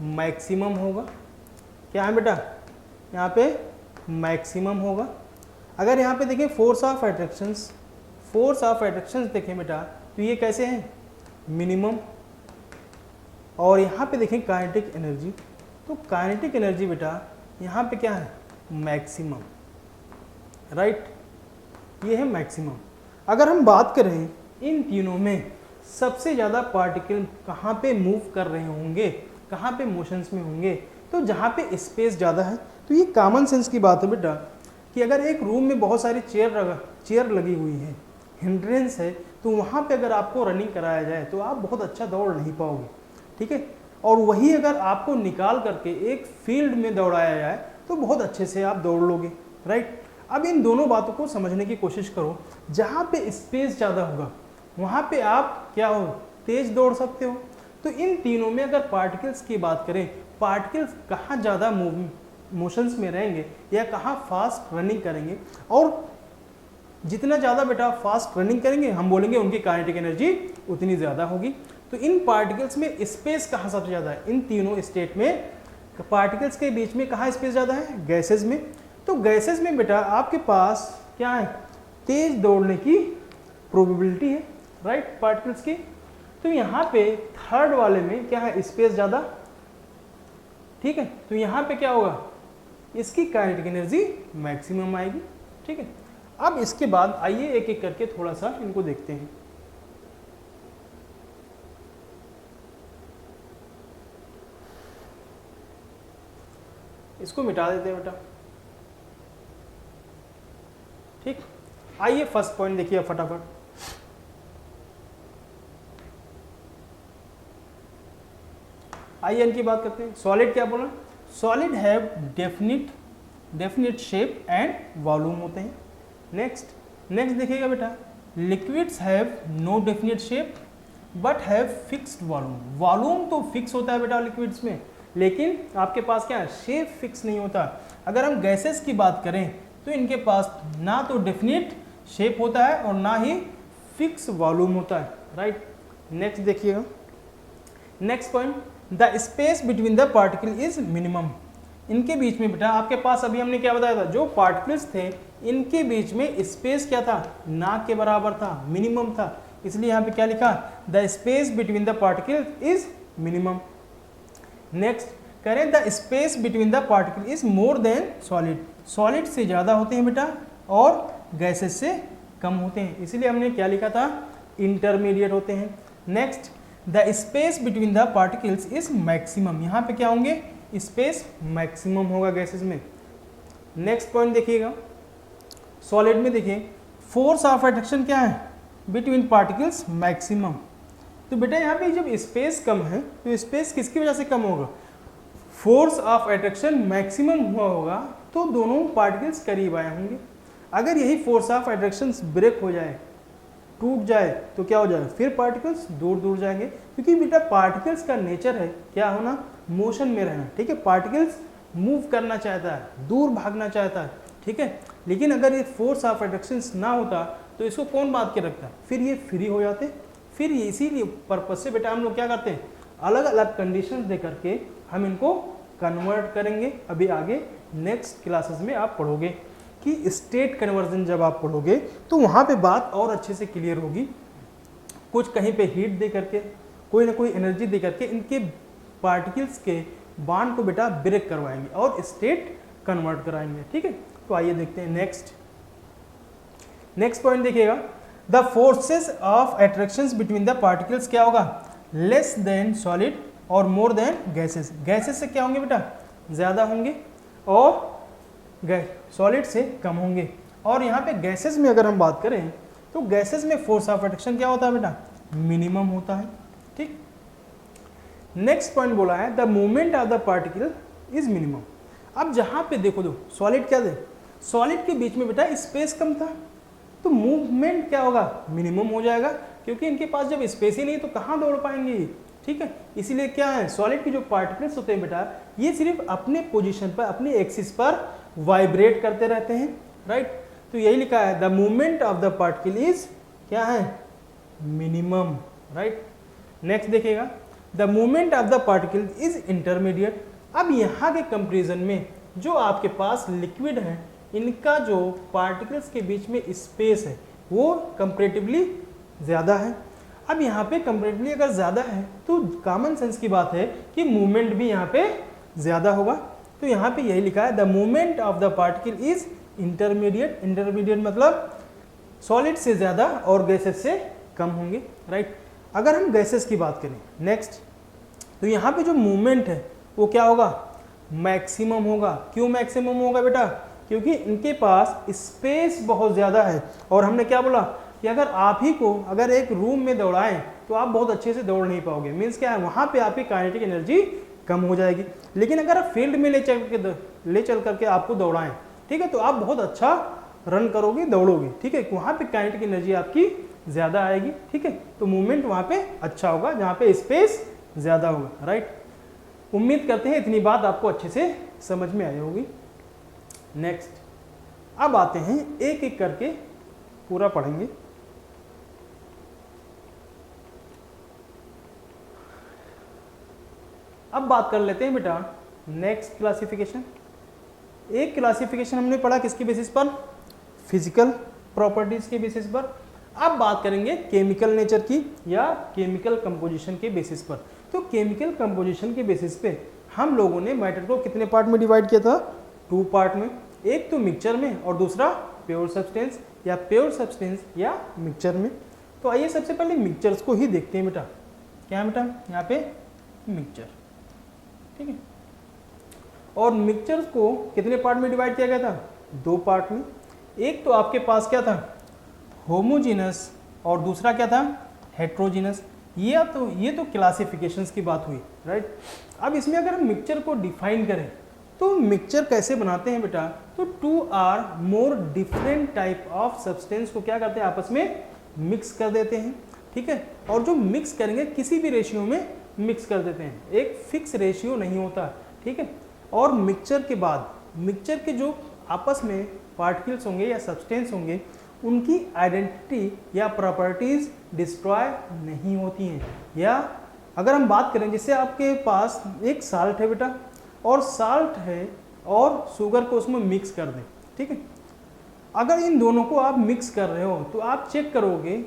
मैक्सिमम होगा। क्या है बेटा, यहाँ पे मैक्सिमम होगा। अगर यहाँ पे देखें force of attractions, force of attractions देखें बेटा, तो ये कैसे हैं, मिनिमम। और यहाँ पे देखें काइनेटिक एनर्जी, तो काइनेटिक एनर्जी बेटा यहाँ पे क्या है, मैक्सिमम, राइट, ये है मैक्सिमम। अगर हम बात करें इन तीनों में सबसे ज़्यादा पार्टिकल कहाँ पे मूव कर रहे होंगे, कहाँ पे मोशंस में होंगे, तो जहाँ पे स्पेस ज़्यादा है। तो ये कॉमन सेंस की बात है बेटा कि अगर एक रूम में बहुत सारी चेयर लगी हुई है, हिंड्रेंस है, तो वहाँ पे अगर आपको रनिंग कराया जाए तो आप बहुत अच्छा दौड़ नहीं पाओगे, ठीक है। और वही अगर आपको निकाल करके एक फील्ड में दौड़ाया जाए तो बहुत अच्छे से आप दौड़ लोगे, राइट। अब इन दोनों बातों को समझने की कोशिश करो। जहाँ पे स्पेस ज़्यादा होगा वहाँ पे आप क्या हो, तेज दौड़ सकते हो। तो इन तीनों में अगर पार्टिकल्स की बात करें, पार्टिकल्स कहाँ ज़्यादा मोशंस में रहेंगे या कहाँ फास्ट रनिंग करेंगे, और जितना ज़्यादा बेटा फास्ट रनिंग करेंगे हम बोलेंगे उनकी काइनेटिक एनर्जी उतनी ज़्यादा होगी। तो इन पार्टिकल्स में स्पेस कहाँ सबसे ज़्यादा है? इन तीनों स्टेट में पार्टिकल्स के बीच में कहाँ स्पेस ज़्यादा है? गैसेज में। तो गैसेज में बेटा आपके पास क्या है? तेज दौड़ने की प्रोबेबिलिटी है, राइट, पार्टिकल्स की। तो यहाँ पे थर्ड वाले में क्या है? स्पेस ज़्यादा, ठीक है। तो यहाँ पे क्या होगा? इसकी काइनेटिक एनर्जी मैक्सिमम आएगी, ठीक है। अब इसके बाद आइए एक एक करके थोड़ा सा इनको देखते हैं। इसको मिटा देते हैं बेटा, ठीक। आइए फर्स्ट पॉइंट देखिए फटाफट। आइए इनकी बात करते हैं। सॉलिड क्या बोला? Solid have definite shape and volume होते हैं। नेक्स्ट देखिएगा बेटा, liquids have no definite shape but have fixed volume. Volume तो फिक्स होता है बेटा लिक्विड्स में, लेकिन आपके पास क्या है? शेप फिक्स नहीं होता। अगर हम गैसेस की बात करें तो इनके पास ना तो डेफिनिट शेप होता है और ना ही फिक्स वॉल्यूम होता है, राइट। नेक्स्ट देखिएगा, next point, the space between the particle is minimum. इनके बीच में बेटा आपके पास अभी हमने क्या बताया था? जो पार्टिकल्स थे इनके बीच में स्पेस क्या था? ना के बराबर था, मिनिमम था। इसलिए यहाँ पे क्या लिखा? The space between the particle is minimum. Next करें, the space between the particle is more than solid. Solid से ज़्यादा होते हैं बेटा और गैसेस से कम होते हैं, इसीलिए हमने क्या लिखा था? इंटरमीडिएट होते हैं। Next, the space between the particles is maximum. यहाँ पे क्या होंगे? स्पेस मैक्सिमम होगा गैसेस में। नेक्स्ट पॉइंट देखिएगा, सॉलिड में देखिए, फोर्स ऑफ अट्रैक्शन क्या है? Between particles maximum. तो बेटा यहाँ पे जब स्पेस कम है तो स्पेस किसकी वजह से कम होगा? फोर्स ऑफ अट्रैक्शन मैक्सिमम हुआ होगा तो दोनों पार्टिकल्स करीब आए होंगे। अगर यही फोर्स ऑफ अट्रैक्शन ब्रेक हो जाए, टूट जाए, तो क्या हो जाए? फिर पार्टिकल्स दूर दूर जाएंगे, क्योंकि बेटा पार्टिकल्स का नेचर है क्या होना? मोशन में रहना, ठीक है। पार्टिकल्स मूव करना चाहता है, दूर भागना चाहता है, ठीक है। लेकिन अगर ये फोर्स ऑफ अट्रैक्शन ना होता तो इसको कौन बांध के रखता? फिर ये फ्री हो जाते। फिर इसीलिए पर्पज से बेटा हम लोग क्या करते हैं? अलग अलग कंडीशंस दे करके हम इनको कन्वर्ट करेंगे। अभी आगे नेक्स्ट क्लासेस में आप पढ़ोगे कि स्टेट कन्वर्जन जब आप पढ़ोगे तो वहाँ पे बात और अच्छे से क्लियर होगी। कुछ कहीं पे हीट दे करके, कोई ना कोई एनर्जी दे करके इनके पार्टिकल्स के बॉन्ड को बेटा ब्रेक करवाएंगे और स्टेट कन्वर्ट कराएंगे, ठीक है। तो आइए देखते हैं नेक्स्ट पॉइंट देखिएगा, the forces of attractions between the particles क्या होगा? लेस देन सॉलिड और मोर देन गैसेस। गैसेस से क्या होंगे बेटा? ज़्यादा होंगे और सॉलिड से कम होंगे। और यहाँ पे गैसेस में अगर हम बात करें तो गैसेस में फोर्स ऑफ अट्रैक्शन क्या होता है बेटा? मिनिमम होता है, ठीक। नेक्स्ट पॉइंट बोला है, the movement of the particle is minimum. अब जहाँ पे देखो दो सॉलिड क्या थे? सॉलिड के बीच में बेटा स्पेस कम था, तो मूवमेंट क्या होगा? मिनिमम हो जाएगा, क्योंकि इनके पास जब स्पेस ही नहीं तो कहाँ दौड़ पाएंगे ये, ठीक है। इसीलिए क्या है? सॉलिड के जो पार्टिकल्स होते हैं बेटा ये सिर्फ अपने पोजीशन पर, अपने एक्सिस पर वाइब्रेट करते रहते हैं, राइट। तो यही लिखा है, the movement of the particle is क्या है? Minimum, right. नेक्स्ट देखिएगा, the movement of the particle is intermediate. अब यहाँ के कंपेरिजन में जो आपके पास लिक्विड है इनका जो पार्टिकल्स के बीच में स्पेस है वो कंपैरेटिवली ज़्यादा है। अब यहाँ पे कंपैरेटिवली अगर ज़्यादा है तो कॉमन सेंस की बात है कि मूवमेंट भी यहाँ पे ज़्यादा होगा। तो यहाँ पे यही लिखा है, the movement of the particle is intermediate. Intermediate मतलब सॉलिड से ज़्यादा और गैसेस से कम होंगे, राइट। अगर हम गैसेस की बात करें नेक्स्ट, तो यहाँ पे जो मूवमेंट है वो क्या होगा? मैक्सिमम होगा। क्यों मैक्सिमम होगा बेटा? क्योंकि इनके पास स्पेस बहुत ज़्यादा है। और हमने क्या बोला कि अगर आप ही को अगर एक रूम में दौड़ाएं तो आप बहुत अच्छे से दौड़ नहीं पाओगे। मीन्स क्या है? वहाँ पे आपकी काइनेटिक एनर्जी कम हो जाएगी। लेकिन अगर आप फील्ड में ले चल करके आपको दौड़ाएं, ठीक है, तो आप बहुत अच्छा रन करोगे, दौड़ोगे, ठीक है। वहाँ पे काइनेटिक एनर्जी आपकी ज़्यादा आएगी, ठीक है। तो मूवमेंट वहाँ पे अच्छा होगा जहाँ पे स्पेस ज़्यादा होगा, राइट। उम्मीद करते हैं इतनी बात आपको अच्छे से समझ में आई होगी। नेक्स्ट, अब आते हैं एक एक करके पूरा पढ़ेंगे। अब बात कर लेते हैं बेटा नेक्स्ट क्लासिफिकेशन। एक क्लासिफिकेशन हमने पढ़ा किसके बेसिस पर, फिजिकल प्रॉपर्टीज के बेसिस पर। अब बात करेंगे केमिकल नेचर की या केमिकल कंपोजिशन के बेसिस पर। तो केमिकल कंपोजिशन के बेसिस पे हम लोगों ने मैटर को कितने पार्ट में डिवाइड किया था, 2 पार्ट में। एक तो मिक्सचर में और दूसरा प्योर सब्सटेंस या प्योर सब्सटेंस या मिक्सचर में। तो आइए सबसे पहले मिक्सचर्स को ही देखते हैं बेटा। क्या बेटा, यहाँ पे मिक्सचर, ठीक है। और मिक्सचर्स को कितने पार्ट में डिवाइड किया गया था, 2 पार्ट में। एक तो आपके पास क्या था, होमोजीनस, और दूसरा क्या था, हेट्रोजीनस। ये तो क्लासिफिकेशंस की बात हुई, राइट। अब इसमें अगर हम मिक्सचर को डिफाइन करें तो मिक्सचर कैसे बनाते हैं बेटा, तो 2 are more different type of substance को क्या करते हैं, आपस में मिक्स कर देते हैं, ठीक है। और जो मिक्स करेंगे किसी भी रेशियो में मिक्स कर देते हैं, एक फिक्स रेशियो नहीं होता, ठीक है। और मिक्सचर के बाद मिक्सचर के जो आपस में पार्टिकल्स होंगे या सब्सटेंस होंगे उनकी आइडेंटिटी या प्रॉपर्टीज डिस्ट्रॉय नहीं होती हैं। या अगर हम बात करें, जैसे आपके पास एक साल्ट है बेटा, और साल्ट है और शुगर को उसमें मिक्स कर दें, ठीक है। अगर इन दोनों को आप मिक्स कर रहे हो तो आप चेक करोगे,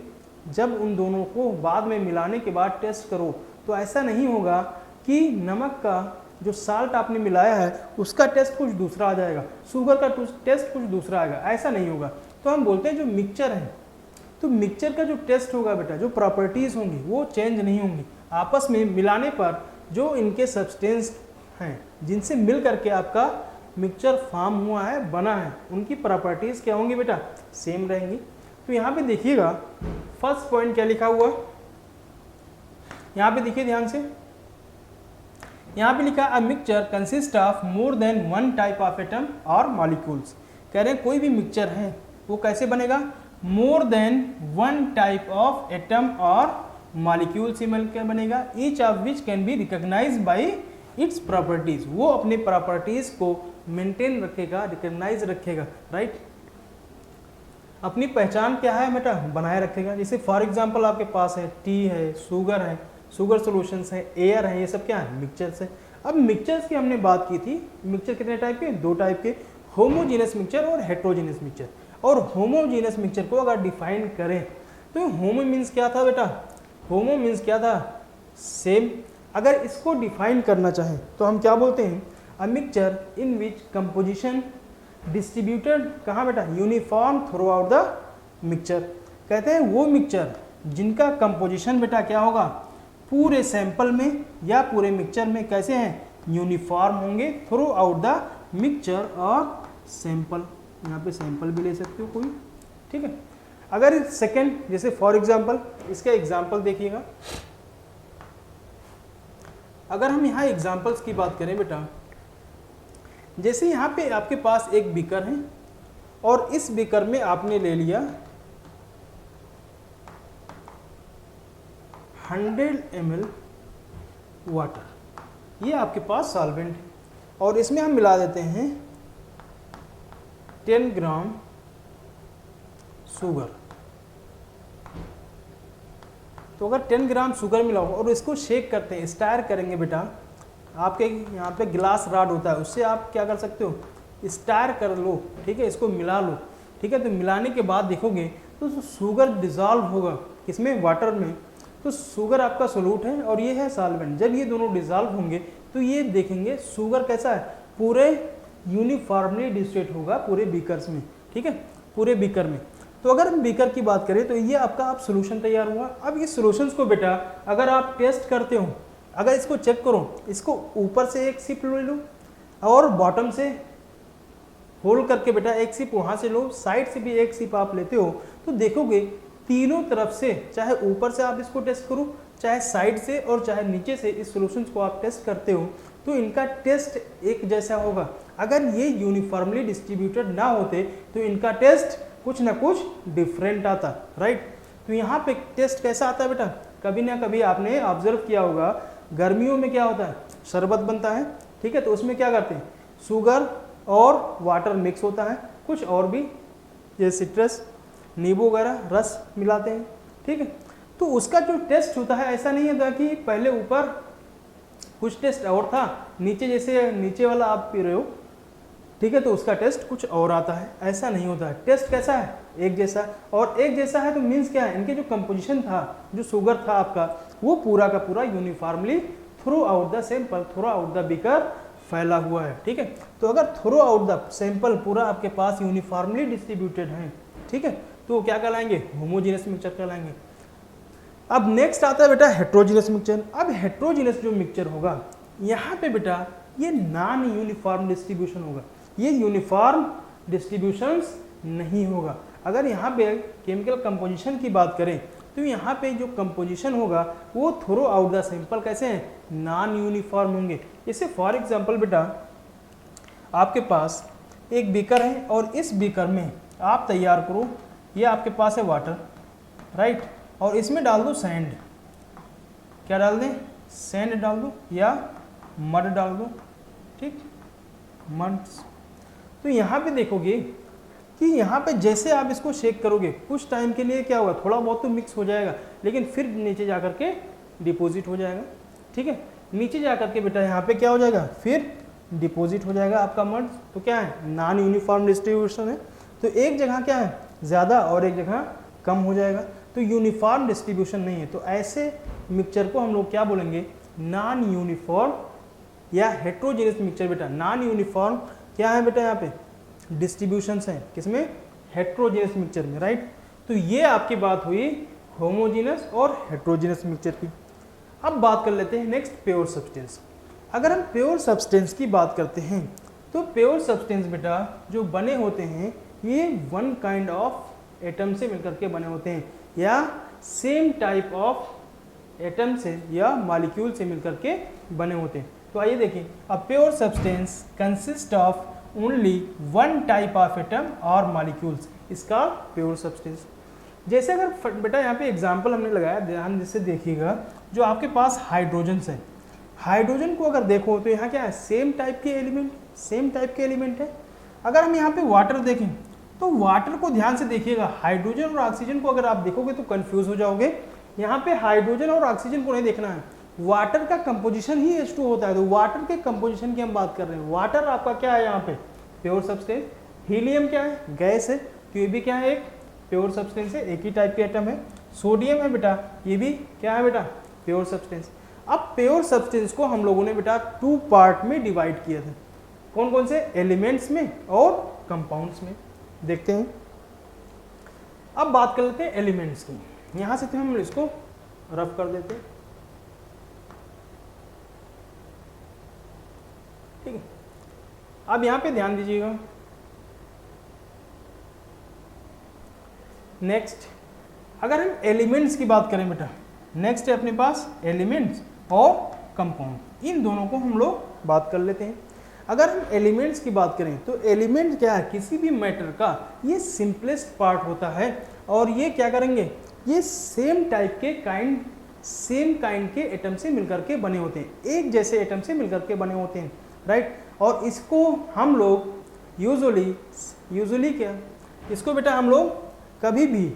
जब उन दोनों को बाद में मिलाने के बाद टेस्ट करो तो ऐसा नहीं होगा कि नमक का जो साल्ट आपने मिलाया है उसका टेस्ट कुछ दूसरा आ जाएगा, शुगर का टेस्ट कुछ दूसरा आएगा, ऐसा नहीं होगा। तो हम बोलते हैं जो मिक्सचर है, तो मिक्सचर का जो टेस्ट होगा बेटा, जो प्रॉपर्टीज़ होंगी वो चेंज नहीं होंगी। आपस में मिलाने पर जो इनके सब्सटेंस हैं जिनसे मिल करके आपका मिक्सचर फॉर्म हुआ है, बना है, उनकी प्रॉपर्टीज़ क्या होंगी बेटा, सेम रहेंगी। तो यहाँ पे देखिएगा फर्स्ट पॉइंट क्या लिखा हुआ, यहाँ पे देखिए ध्यान से, यहाँ पे लिखा a mixture consist of more than 1 type of atom और मॉलिक्यूल्स। कह रहे हैं कोई भी मिक्सचर है वो कैसे बनेगा, more than 1 type of atom और मॉलिक्यूल से मिलकर बनेगा, each of which can be recognise by its properties. वो अपने प्रॉपर्टीज को मेंटेन रखेगा, रिकॉग्नाइज रखेगा, राइट। अपनी पहचान क्या है बेटा, बनाए रखेगा। जैसे फॉर एग्जांपल आपके पास है टी है, शुगर सॉल्यूशंस है, एयर है, ये सब क्या है, मिक्सचर्स है। अब मिक्सचर्स की हमने बात की थी, मिक्सचर कितने टाइप के, 2 टाइप के, होमोजीनस मिक्सचर और हेट्रोजीनस मिक्सचर। और होमोजीनस मिक्सचर को अगर डिफाइन करें तो होमो मीन्स क्या था बेटा, होमो मीन्स क्या था, सेम। अगर इसको डिफाइन करना चाहें तो हम क्या बोलते हैं, a mixture in which composition distributed कहाँ बेटा, uniform through out the mixture. कहते हैं वो मिक्सचर जिनका कंपोजिशन बेटा क्या होगा, पूरे सैंपल में या पूरे मिक्सचर में कैसे हैं, यूनिफॉर्म होंगे थ्रू आउट द मिक्सचर और सैंपल। यहाँ पे सैंपल भी ले सकते हो कोई, ठीक है। अगर सेकंड, जैसे फॉर एग्जांपल, इसका एग्जांपल देखिएगा। अगर हम यहाँ एग्जांपल्स की बात करें बेटा, जैसे यहाँ पे आपके पास एक बीकर है और इस बीकर में आपने ले लिया 100 ml वाटर, ये आपके पास सॉल्वेंट है, और इसमें हम मिला देते हैं 10 ग्राम शुगर। तो अगर 10 ग्राम शुगर मिलाओ और इसको शेक करते हैं, स्टायर करेंगे बेटा, आपके यहाँ पे ग्लास रॉड होता है, उससे आप क्या कर सकते हो, स्टायर कर लो, ठीक है, इसको मिला लो, ठीक है। तो मिलाने के बाद देखोगे तो शुगर डिज़ोल्व होगा किसमें, वाटर में। तो शुगर आपका सोल्यूट है और ये है सॉल्वेंट। जब ये दोनों डिज़ोल्व होंगे तो ये देखेंगे शुगर कैसा है, पूरे यूनिफॉर्मली डिस्ट्रीब्यूट होगा पूरे बीकर्स में, ठीक है, पूरे बीकर में। तो अगर हम बीकर की बात करें तो ये आपका आप सोल्यूशन तैयार हुआ। अब इस सोल्यूशंस को बेटा अगर आप टेस्ट करते हो, अगर इसको चेक करो, इसको ऊपर से एक सिप ले लो और बॉटम से होल्ड करके बेटा एक सिप वहाँ से लो, साइड से भी एक सिप आप लेते हो, तो देखोगे तीनों तरफ से, चाहे ऊपर से आप इसको टेस्ट करो, चाहे साइड से और चाहे नीचे से इस सॉल्यूशंस को आप टेस्ट करते हो, तो इनका टेस्ट एक जैसा होगा। अगर ये यूनिफॉर्मली डिस्ट्रीब्यूटेड ना होते तो इनका टेस्ट कुछ ना कुछ डिफरेंट आता, राइट। तो यहाँ पे टेस्ट कैसा आता है बेटा, कभी ना कभी आपने ऑब्जर्व किया होगा, गर्मियों में क्या होता है, शरबत बनता है, ठीक है, तो उसमें क्या करते हैं, शुगर और वाटर मिक्स होता है, कुछ और भी जैसे सिट्रस, नींबू वगैरह रस मिलाते हैं, ठीक है। तो उसका जो टेस्ट होता है ऐसा नहीं होता कि पहले ऊपर कुछ टेस्ट और था, नीचे जैसे नीचे वाला आप पी रहे हो, ठीक है, तो उसका टेस्ट कुछ और आता है, ऐसा नहीं होता है। टेस्ट कैसा है, एक जैसा। और एक जैसा है तो मीन्स क्या है, इनके जो कंपोजिशन था, जो शुगर था आपका, वो पूरा का पूरा uniformly through out the sample, through out the beaker फैला हुआ है, ठीक है। तो अगर थ्रू आउट द सैंपल पूरा आपके पास यूनिफॉर्मली डिस्ट्रीब्यूटेड है, ठीक है, तो क्या कहलाएंगे, होमोजेनस मिक्सचर कहलाएंगे। अब नेक्स्ट आता है बेटा हेट्रोजीनस मिक्सचर। अब हेट्रोजीनस जो मिक्सचर होगा, यहाँ पे बेटा ये नॉन यूनिफॉर्म डिस्ट्रीब्यूशन होगा, ये यूनिफॉर्म डिस्ट्रीब्यूशंस नहीं होगा। अगर यहाँ पे केमिकल कंपोजिशन की बात करें तो यहाँ पे जो कंपोजिशन होगा वो थ्रू आउट द सैंपल कैसे हैं, नॉन यूनिफॉर्म होंगे। जैसे फॉर एग्जांपल बेटा आपके पास एक बीकर है और इस बीकर में आप तैयार करो, ये आपके पास है वाटर, राइट, और इसमें डाल दो सैंड। क्या डाल दें, सैंड डाल दो या मड डाल दो, ठीक, मड। तो यहाँ पे देखोगे कि यहाँ पे जैसे आप इसको शेक करोगे कुछ टाइम के लिए क्या होगा, थोड़ा बहुत तो मिक्स हो जाएगा, लेकिन फिर नीचे जा करके डिपॉजिट हो जाएगा, ठीक है। नीचे जा करके बेटा यहाँ पे क्या हो जाएगा, फिर डिपॉजिट हो जाएगा आपका मड। तो क्या है, नॉन यूनिफॉर्म डिस्ट्रीब्यूशन है, तो एक जगह क्या है ज़्यादा और एक जगह कम हो जाएगा, तो यूनिफॉर्म डिस्ट्रीब्यूशन नहीं है। तो ऐसे मिक्सचर को हम लोग क्या बोलेंगे, नॉन यूनिफॉर्म या हेट्रोजेनियस मिक्सचर। बेटा नॉन यूनिफॉर्म क्या है बेटा, यहाँ पे डिस्ट्रीब्यूशंस हैं, किसमें, हेट्रोजेनियस मिक्सचर में, राइट। तो ये आपकी बात हुई होमोजेनस और हेट्रोजेनियस मिक्सचर की। अब बात कर लेते हैं नेक्स्ट प्योर सब्सटेंस। अगर हम प्योर सब्सटेंस की बात करते हैं तो प्योर सब्सटेंस बेटा जो बने होते हैं ये वन काइंड ऑफ एटम से मिलकर के बने होते हैं, या सेम टाइप ऑफ एटम से या मॉलिक्यूल से मिलकर के बने होते हैं। तो आइए देखिए, a pure substance consist of only one type of atom और मॉलिक्यूल्स, इसका प्योर सब्सटेंस। जैसे अगर बेटा यहाँ पे एग्जांपल हमने लगाया, ध्यान से देखिएगा, जो आपके पास हाइड्रोजन्स है, हाइड्रोजन को अगर देखो तो यहाँ क्या है, सेम टाइप के एलिमेंट, सेम टाइप के एलिमेंट है। अगर हम यहाँ पे वाटर देखें तो वाटर को ध्यान से देखिएगा, हाइड्रोजन और ऑक्सीजन को अगर आप देखोगे तो कंफ्यूज हो जाओगे। यहाँ पे हाइड्रोजन और ऑक्सीजन को नहीं देखना है, वाटर का कंपोजिशन ही H2 होता है, तो वाटर के कंपोजिशन की हम बात कर रहे हैं। वाटर आपका क्या है यहाँ पे, प्योर सब्सटेंस। हीलियम क्या है, गैस है, तो ये भी क्या है, एक प्योर सब्सटेंस है, एक ही टाइप के एटम है। सोडियम है बेटा, ये भी क्या है बेटा, प्योर सब्सटेंस। अब प्योर सब्सटेंस को हम लोगों ने बेटा 2 पार्ट में डिवाइड किया था, कौन कौन से, एलिमेंट्स में और कंपाउंड्स में। देखते हैं, अब बात कर लेते हैं एलिमेंट्स की। यहाँ से तो हम इसको रफ कर देते हैं, ठीक है। अब यहाँ पे ध्यान दीजिएगा, नेक्स्ट अगर हम एलिमेंट्स की बात करें बेटा, नेक्स्ट है अपने पास एलिमेंट्स और कंपाउंड, इन दोनों को हम लोग बात कर लेते हैं। अगर हम एलिमेंट्स की बात करें तो एलिमेंट क्या है, किसी भी मैटर का ये सिंपलेस्ट पार्ट होता है, और ये क्या करेंगे, ये सेम टाइप के सेम काइंड के एटम से मिलकर के बने होते हैं, एक जैसे एटम से मिलकर के बने होते हैं, राइट। और इसको हम लोग यूजुअली क्या, इसको बेटा हम लोग कभी भी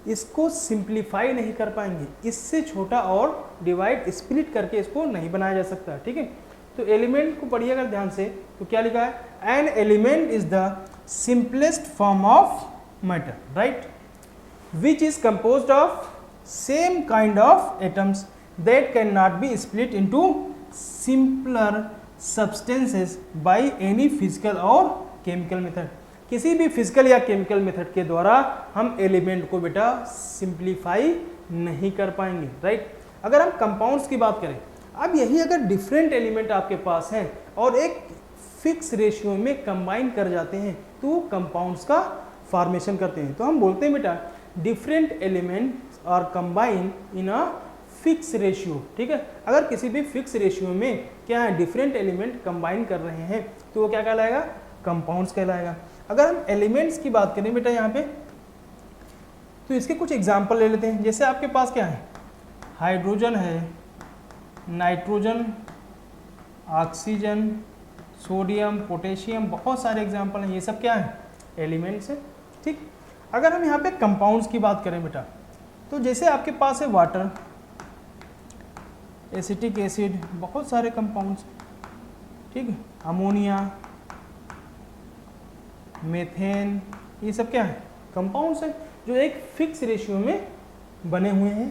इसको सिंप्लीफाई नहीं कर पाएंगे, इससे छोटा और डिवाइड स्प्लिट करके इसको नहीं बनाया जा सकता, ठीक है। तो एलिमेंट को पढ़िए अगर ध्यान से, तो क्या लिखा है, an element is the simplest form of matter, right, which is composed of same kind of atoms that can not be split into simpler substances by any physical और केमिकल मेथड। किसी भी फिजिकल या chemical method के द्वारा हम element को बेटा simplify नहीं कर पाएंगे, राइट। अगर हम कंपाउंड्स की बात करें, अब यही अगर डिफरेंट एलिमेंट आपके पास हैं और एक फिक्स रेशियो में कंबाइन कर जाते हैं तो कंपाउंड्स का फॉर्मेशन करते हैं, तो हम बोलते हैं बेटा different elements are combine in a fix ratio, ठीक है। अगर किसी भी फिक्स रेशियो में क्या है, डिफरेंट एलिमेंट कंबाइन कर रहे हैं तो वो क्या कहलाएगा, कंपाउंड्स कहलाएगा। अगर हम एलिमेंट्स की बात करें बेटा यहाँ पे, तो इसके कुछ एग्जाम्पल ले लेते हैं। जैसे आपके पास क्या है, हाइड्रोजन है, नाइट्रोजन, ऑक्सीजन, सोडियम, पोटेशियम, बहुत सारे एग्जाम्पल हैं, ये सब क्या है, एलिमेंट्स है, ठीक। अगर हम यहाँ पे कंपाउंड्स की बात करें बेटा, तो जैसे आपके पास है वाटर, एसिटिक एसिड, बहुत सारे कंपाउंड्स, ठीक है, अमोनिया, मेथेन, ये सब क्या है, कंपाउंड्स हैं जो एक फिक्स रेशियो में बने हुए हैं।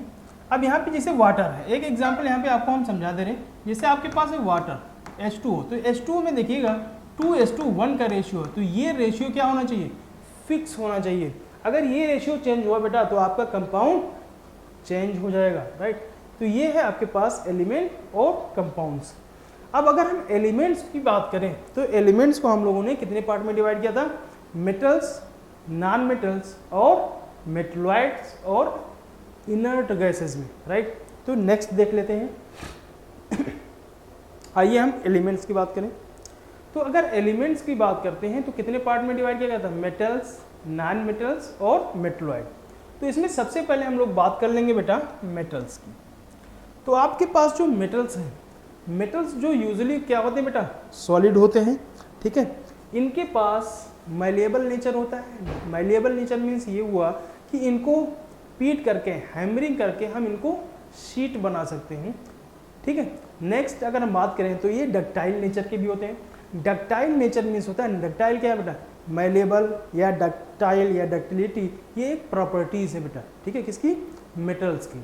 अब यहाँ पे जैसे वाटर है, एक एग्जांपल यहाँ पे आपको हम समझा दे रहे हैं। जैसे आपके पास है वाटर H2O, तो H2O में देखिएगा 2:1 का रेशियो है, तो ये रेशियो क्या होना चाहिए, फिक्स होना चाहिए। अगर ये रेशियो चेंज हुआ बेटा तो आपका कंपाउंड चेंज हो जाएगा, राइट। तो ये है आपके पास एलिमेंट और कंपाउंड्स। अब अगर हम एलिमेंट्स की बात करें तो एलिमेंट्स को हम लोगों ने कितने पार्ट में डिवाइड किया था, मेटल्स, नॉन मेटल्स और मेटलॉइड्स और इनर्ट गैसेस में, राइट। तो नेक्स्ट देख लेते हैं। आइए हम एलिमेंट्स की बात करें। तो अगर एलिमेंट्स की बात करते हैं तो कितने पार्ट में डिवाइड किया गया था, मेटल्स, नॉन मेटल्स और मेटलॉइड। तो इसमें सबसे पहले हम लोग बात कर लेंगे बेटा मेटल्स की। तो आपके पास जो मेटल्स हैं, मेटल्स जो यूजुअली क्या होते हैं बेटा, सॉलिड होते हैं, ठीक है। इनके पास मैलिएबल नेचर होता है। मैलिएबल नेचर मीन्स ये हुआ कि इनको पीट करके, हैमरिंग करके हम इनको शीट बना सकते हैं, ठीक है। नेक्स्ट अगर हम बात करें तो ये डक्टाइल नेचर के भी होते हैं। डक्टाइल नेचर मीन्स होता है, डक्टाइल क्या है बेटा, मैलिएबल या डक्टाइल या डक्टिलिटी, ये एक प्रॉपर्टीज़ है बेटा, ठीक है, किसकी, मेटल्स की।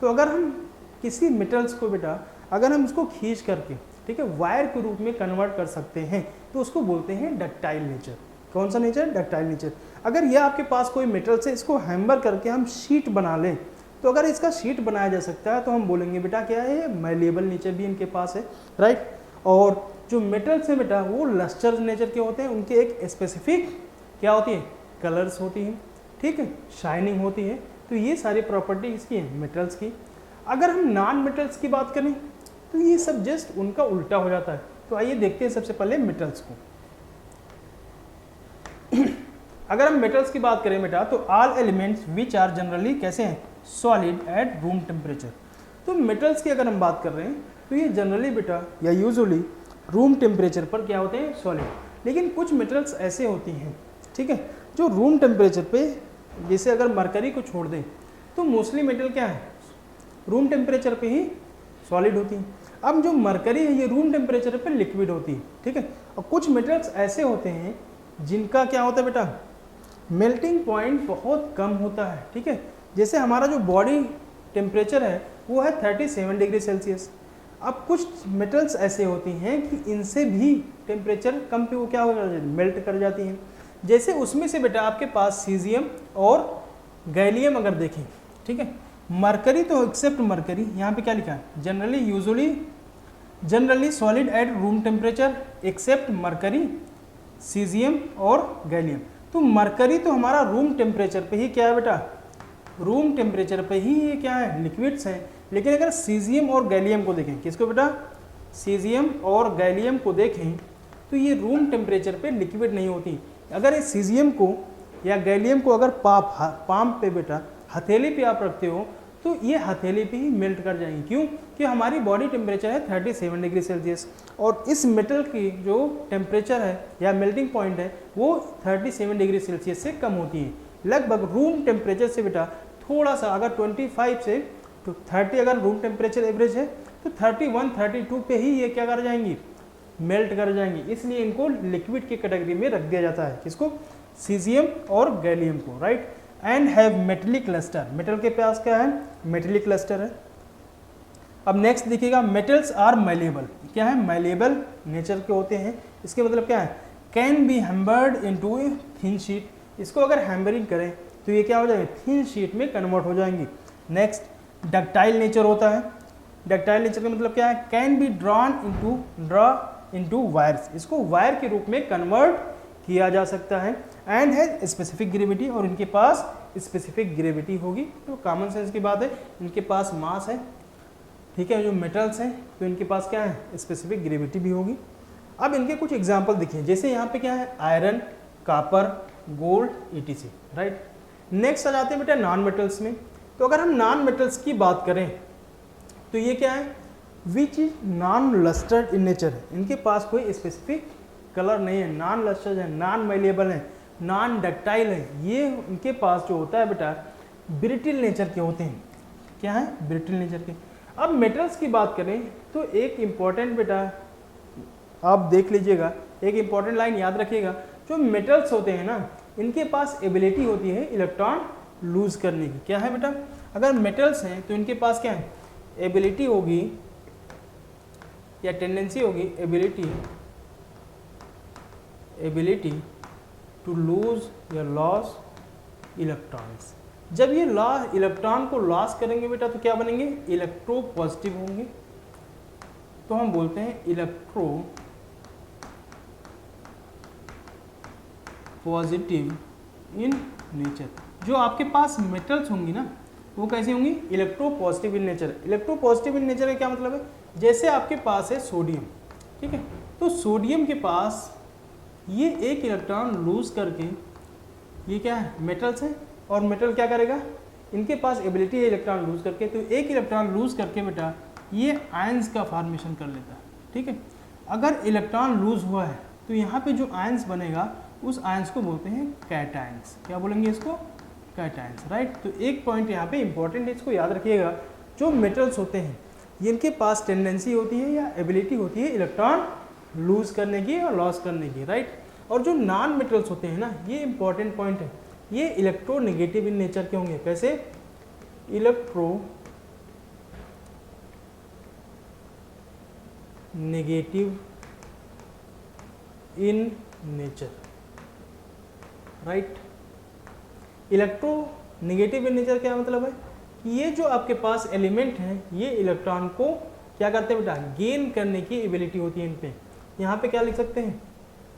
तो अगर हम किसी मेटल्स को बेटा, अगर हम उसको खींच करके, ठीक है, वायर के रूप में कन्वर्ट कर सकते हैं तो उसको बोलते हैं डक्टाइल नेचर। कौन सा नेचर, डक्टाइल नेचर। अगर यह आपके पास कोई मेटल से इसको हैम्बर करके हम शीट बना लें, तो अगर इसका शीट बनाया जा सकता है तो हम बोलेंगे बेटा क्या है, मैलिएबल नेचर भी इनके पास है, राइट। और जो मेटल्स हैं बेटा वो लस्टर नेचर के होते हैं, उनके एक स्पेसिफिक क्या होती है, कलर्स होती हैं, ठीक है, शाइनिंग होती है। तो ये सारी प्रॉपर्टी इसकी है मेटल्स की। अगर हम नॉन मेटल्स की बात करें तो ये सब जस्ट उनका उल्टा हो जाता है। तो आइए देखते हैं सबसे पहले मेटल्स को। अगर हम मेटल्स की बात करें बेटा तो all elements which are generally कैसे हैं, सॉलिड एट रूम टेम्परेचर। तो मेटल्स की अगर हम बात कर रहे हैं तो ये जनरली बेटा या यूजुअली रूम टेम्परेचर पर क्या होते हैं, सॉलिड। लेकिन कुछ मेटल्स ऐसे होती हैं, ठीक है, जो रूम टेम्परेचर पे, जैसे अगर मरकरी को छोड़ दें तो मोस्टली मेटल क्या है, रूम टेम्परेचर पे ही सॉलिड होती हैं। अब जो मरकरी है ये रूम टेम्परेचर पे लिक्विड होती है, ठीक है। और कुछ मेटल्स ऐसे होते हैं जिनका क्या होता है बेटा, मेल्टिंग पॉइंट बहुत कम होता है, ठीक है। जैसे हमारा जो बॉडी टेम्परेचर है वो है 37 डिग्री सेल्सियस। अब कुछ मेटल्स ऐसे होती हैं कि इनसे भी टेम्परेचर कम पे वो क्या हो जाती है, मेल्ट कर जाती हैं। जैसे उसमें से बेटा आपके पास सीजियम और गैलियम अगर देखें, ठीक है, मरकरी तो एक्सेप्ट मरकरी, यहाँ पे क्या लिखा है, generally solid at room temperature except mercury, caesium और गैलियम। तो मरकरी तो हमारा रूम टेम्परेचर पे ही क्या है बेटा, रूम टेम्परेचर पे ही ये क्या है, लिक्विड्स हैं। लेकिन अगर सीजियम और गैलियम को देखें, किसको बेटा, सीजियम और गैलियम को देखें तो ये रूम टेम्परेचर पे लिक्विड नहीं होती। अगर इस सीजियम को या गैलियम को अगर पाम पे बेटा, हथेली पे आप रखते हो तो ये हथेली पे ही मेल्ट कर जाएंगे। क्यों, कि हमारी बॉडी टेम्परेचर है 37 डिग्री सेल्सियस और इस मेटल की जो टेम्परेचर है या मेल्टिंग पॉइंट है वो 37 डिग्री सेल्सियस से कम होती है। लगभग रूम टेम्परेचर से बेटा थोड़ा सा, अगर 25 से तो 30 अगर रूम टेम्परेचर एवरेज है तो 31, 32 पे ही ये क्या कर जाएंगी, मेल्ट कर जाएंगी। इसलिए इनको लिक्विड की कैटेगरी में रख दिया जाता है, किसको, सीजियम और गैलियम को, right. And have metallic cluster, metal के पास क्या है, मेटेलिक क्लस्टर है। अब नेक्स्ट देखिएगा, मेटल्स आर मैलिएबल, क्या है, मैलिएबल नेचर के होते हैं। इसके मतलब क्या है, can be hammered into a thin sheet. इसको अगर हैम्बरिंग करें तो ये क्या हो जाएगा, थिन शीट में कन्वर्ट हो जाएंगी। नेक्स्ट डक्टाइल नेचर होता है। डक्टाइल नेचर का मतलब क्या है, can B draw into wires. इसको वायर के रूप में कन्वर्ट किया जा सकता है। एंड है स्पेसिफिक ग्रेविटी, और इनके पास स्पेसिफिक ग्रेविटी होगी। तो कॉमन सेंस की बात है, इनके पास मास है, ठीक है, जो मेटल्स हैं तो इनके पास क्या है, स्पेसिफिक ग्रेविटी भी होगी। अब इनके कुछ एग्जाम्पल देखिए, जैसे यहाँ पे क्या है, iron, copper, gold, ETC, right. Next आ जाते हैं बेटा नॉन मेटल्स में। तो अगर हम नॉन मेटल्स की बात करें तो ये क्या है, which is non lustred in nature. इनके पास कोई स्पेसिफिक कलर नहीं है, नॉन लस्टर्ड है, नॉन मैलिएबल है, नॉन डक्टाइल है, ये उनके पास जो होता है बेटा ब्रिटिल नेचर के होते हैं। क्या है? ब्रिटिल नेचर के। अब मेटल्स की बात करें तो एक इम्पॉर्टेंट बेटा आप देख लीजिएगा, एक इम्पॉर्टेंट लाइन याद रखिएगा, जो मेटल्स होते हैं ना इनके पास एबिलिटी होती है इलेक्ट्रॉन लूज करने की। क्या है बेटा? अगर मेटल्स हैं तो इनके पास क्या है? एबिलिटी होगी या टेंडेंसी होगी, एबिलिटी टू लूज या लॉस इलेक्ट्रॉन्स। जब ये इलेक्ट्रॉन को लॉस करेंगे बेटा तो क्या बनेंगे? इलेक्ट्रो पॉजिटिव होंगे, तो हम बोलते हैं इलेक्ट्रो पॉजिटिव इन नेचर। जो आपके पास मेटल्स होंगी ना वो कैसी होंगी? Electro positive in nature. Electro positive in nature का क्या मतलब है? जैसे आपके पास है सोडियम, ठीक है, तो सोडियम के पास ये एक इलेक्ट्रॉन लूज करके, ये क्या है? मेटल्स है, और मेटल क्या करेगा? इनके पास एबिलिटी है इलेक्ट्रॉन लूज करके, तो एक इलेक्ट्रॉन लूज करके बेटा ये आयंस का फॉर्मेशन कर लेता है, ठीक है। अगर इलेक्ट्रॉन लूज हुआ है तो यहाँ पे जो आयंस बनेगा उस आयंस को बोलते हैं कैटायंस। क्या बोलेंगे इसको? Cations, right. तो एक पॉइंट यहाँ पे इंपॉर्टेंट है, इसको याद रखिएगा, जो मेटल्स होते हैं इनके पास टेंडेंसी होती है या एबिलिटी होती है इलेक्ट्रॉन लूज करने की और लॉस करने की, राइट। और जो नॉन मेटल्स होते हैं ना, ये इंपॉर्टेंट पॉइंट है, ये इलेक्ट्रो नेगेटिव इन नेचर के होंगे। कैसे? Electro negative in nature, right. Electro negative in nature क्या मतलब है? कि ये जो आपके पास एलिमेंट हैं ये इलेक्ट्रॉन को क्या करते हैं बेटा? गेन करने की एबिलिटी होती है इन पे। यहाँ पे क्या लिख सकते हैं?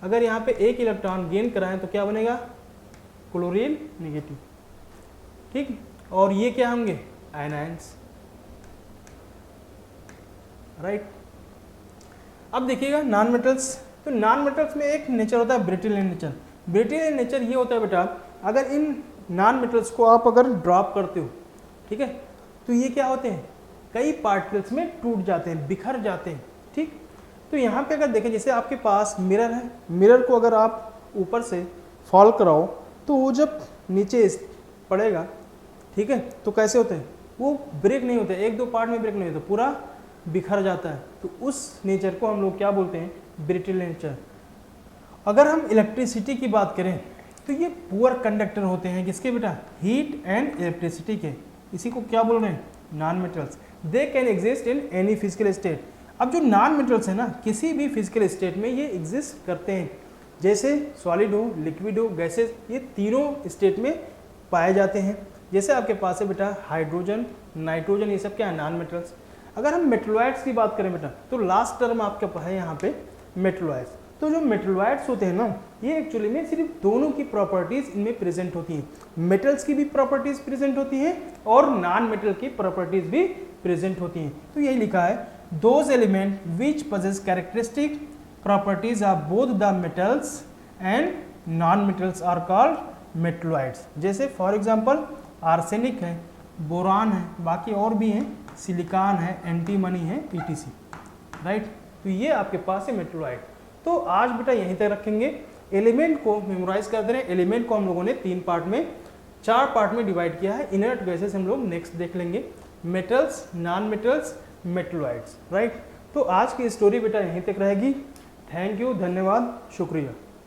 अगर यहाँ पे एक इलेक्ट्रॉन गेन कराएं तो क्या बनेगा? क्लोरीन नेगेटिव, ठीक। और ये क्या होंगे? आयनाइंस, राइट। अब देखिएगा नॉन मेटल्स, तो नॉन मेटल्स में एक नेचर होता है brittle in nature. Brittle in nature ये होता है बेटा, अगर इन नॉन मेटल्स को आप अगर ड्रॉप करते हो, ठीक है, तो ये क्या होते हैं? कई पार्टिकल्स में टूट जाते हैं, बिखर जाते हैं, ठीक। तो यहाँ पे अगर देखें, जैसे आपके पास मिरर है, मिरर को अगर आप ऊपर से फॉल कराओ तो वो जब नीचे पड़ेगा, ठीक है, तो कैसे होते हैं? वो ब्रेक नहीं होते, एक दो पार्ट में ब्रेक नहीं होता, पूरा बिखर जाता है। तो उस नेचर को हम लोग क्या बोलते हैं? Brittle nature. अगर हम इलेक्ट्रिसिटी की बात करें तो ये पुअर कंडक्टर होते हैं, किसके बेटा? हीट एंड इलेक्ट्रिसिटी के। इसी को क्या बोल रहे हैं? Non metals. They can exist in any physical state. अब जो नॉन मेटल्स है ना, किसी भी फिजिकल स्टेट में ये एग्जिस्ट करते हैं, जैसे सॉलिड हो, लिक्विड हो, गैसेस, ये तीनों स्टेट में पाए जाते हैं। जैसे आपके पास है बेटा हाइड्रोजन, नाइट्रोजन, ये सब क्या है? Non metals. अगर हम मेटलॉइड्स की बात करें बेटा, तो लास्ट टर्म आपका है यहाँ पे मेटलॉइड्स। तो जो मेटलॉइड्स होते हैं ना, ये एक्चुअली में सिर्फ दोनों की प्रॉपर्टीज इनमें प्रेजेंट होती हैं। मेटल्स की भी प्रॉपर्टीज प्रेजेंट होती हैं और नॉन मेटल की प्रॉपर्टीज भी प्रेजेंट होती हैं। तो यही लिखा है, those element which possess characteristic properties of both the metals and non metals are called metalloids. जैसे फॉर एग्जांपल आर्सेनिक है, बोरान है, बाकी और भी हैं, सिलिकॉन है, एंटीमनी है, पीटीसी, राइट। तो ये आपके पास है मेटलॉइड। तो आज बेटा यहीं तक रखेंगे। एलिमेंट को मेमोराइज कर दे रहे हैं। एलिमेंट को हम लोगों ने 3 पार्ट में, 4 पार्ट में डिवाइड किया है। इनर्ट गैसेस हम लोग नेक्स्ट देख लेंगे, metals, non metals, metalloids, right. तो आज की स्टोरी बेटा यहीं तक रहेगी। थैंक यू, धन्यवाद, शुक्रिया।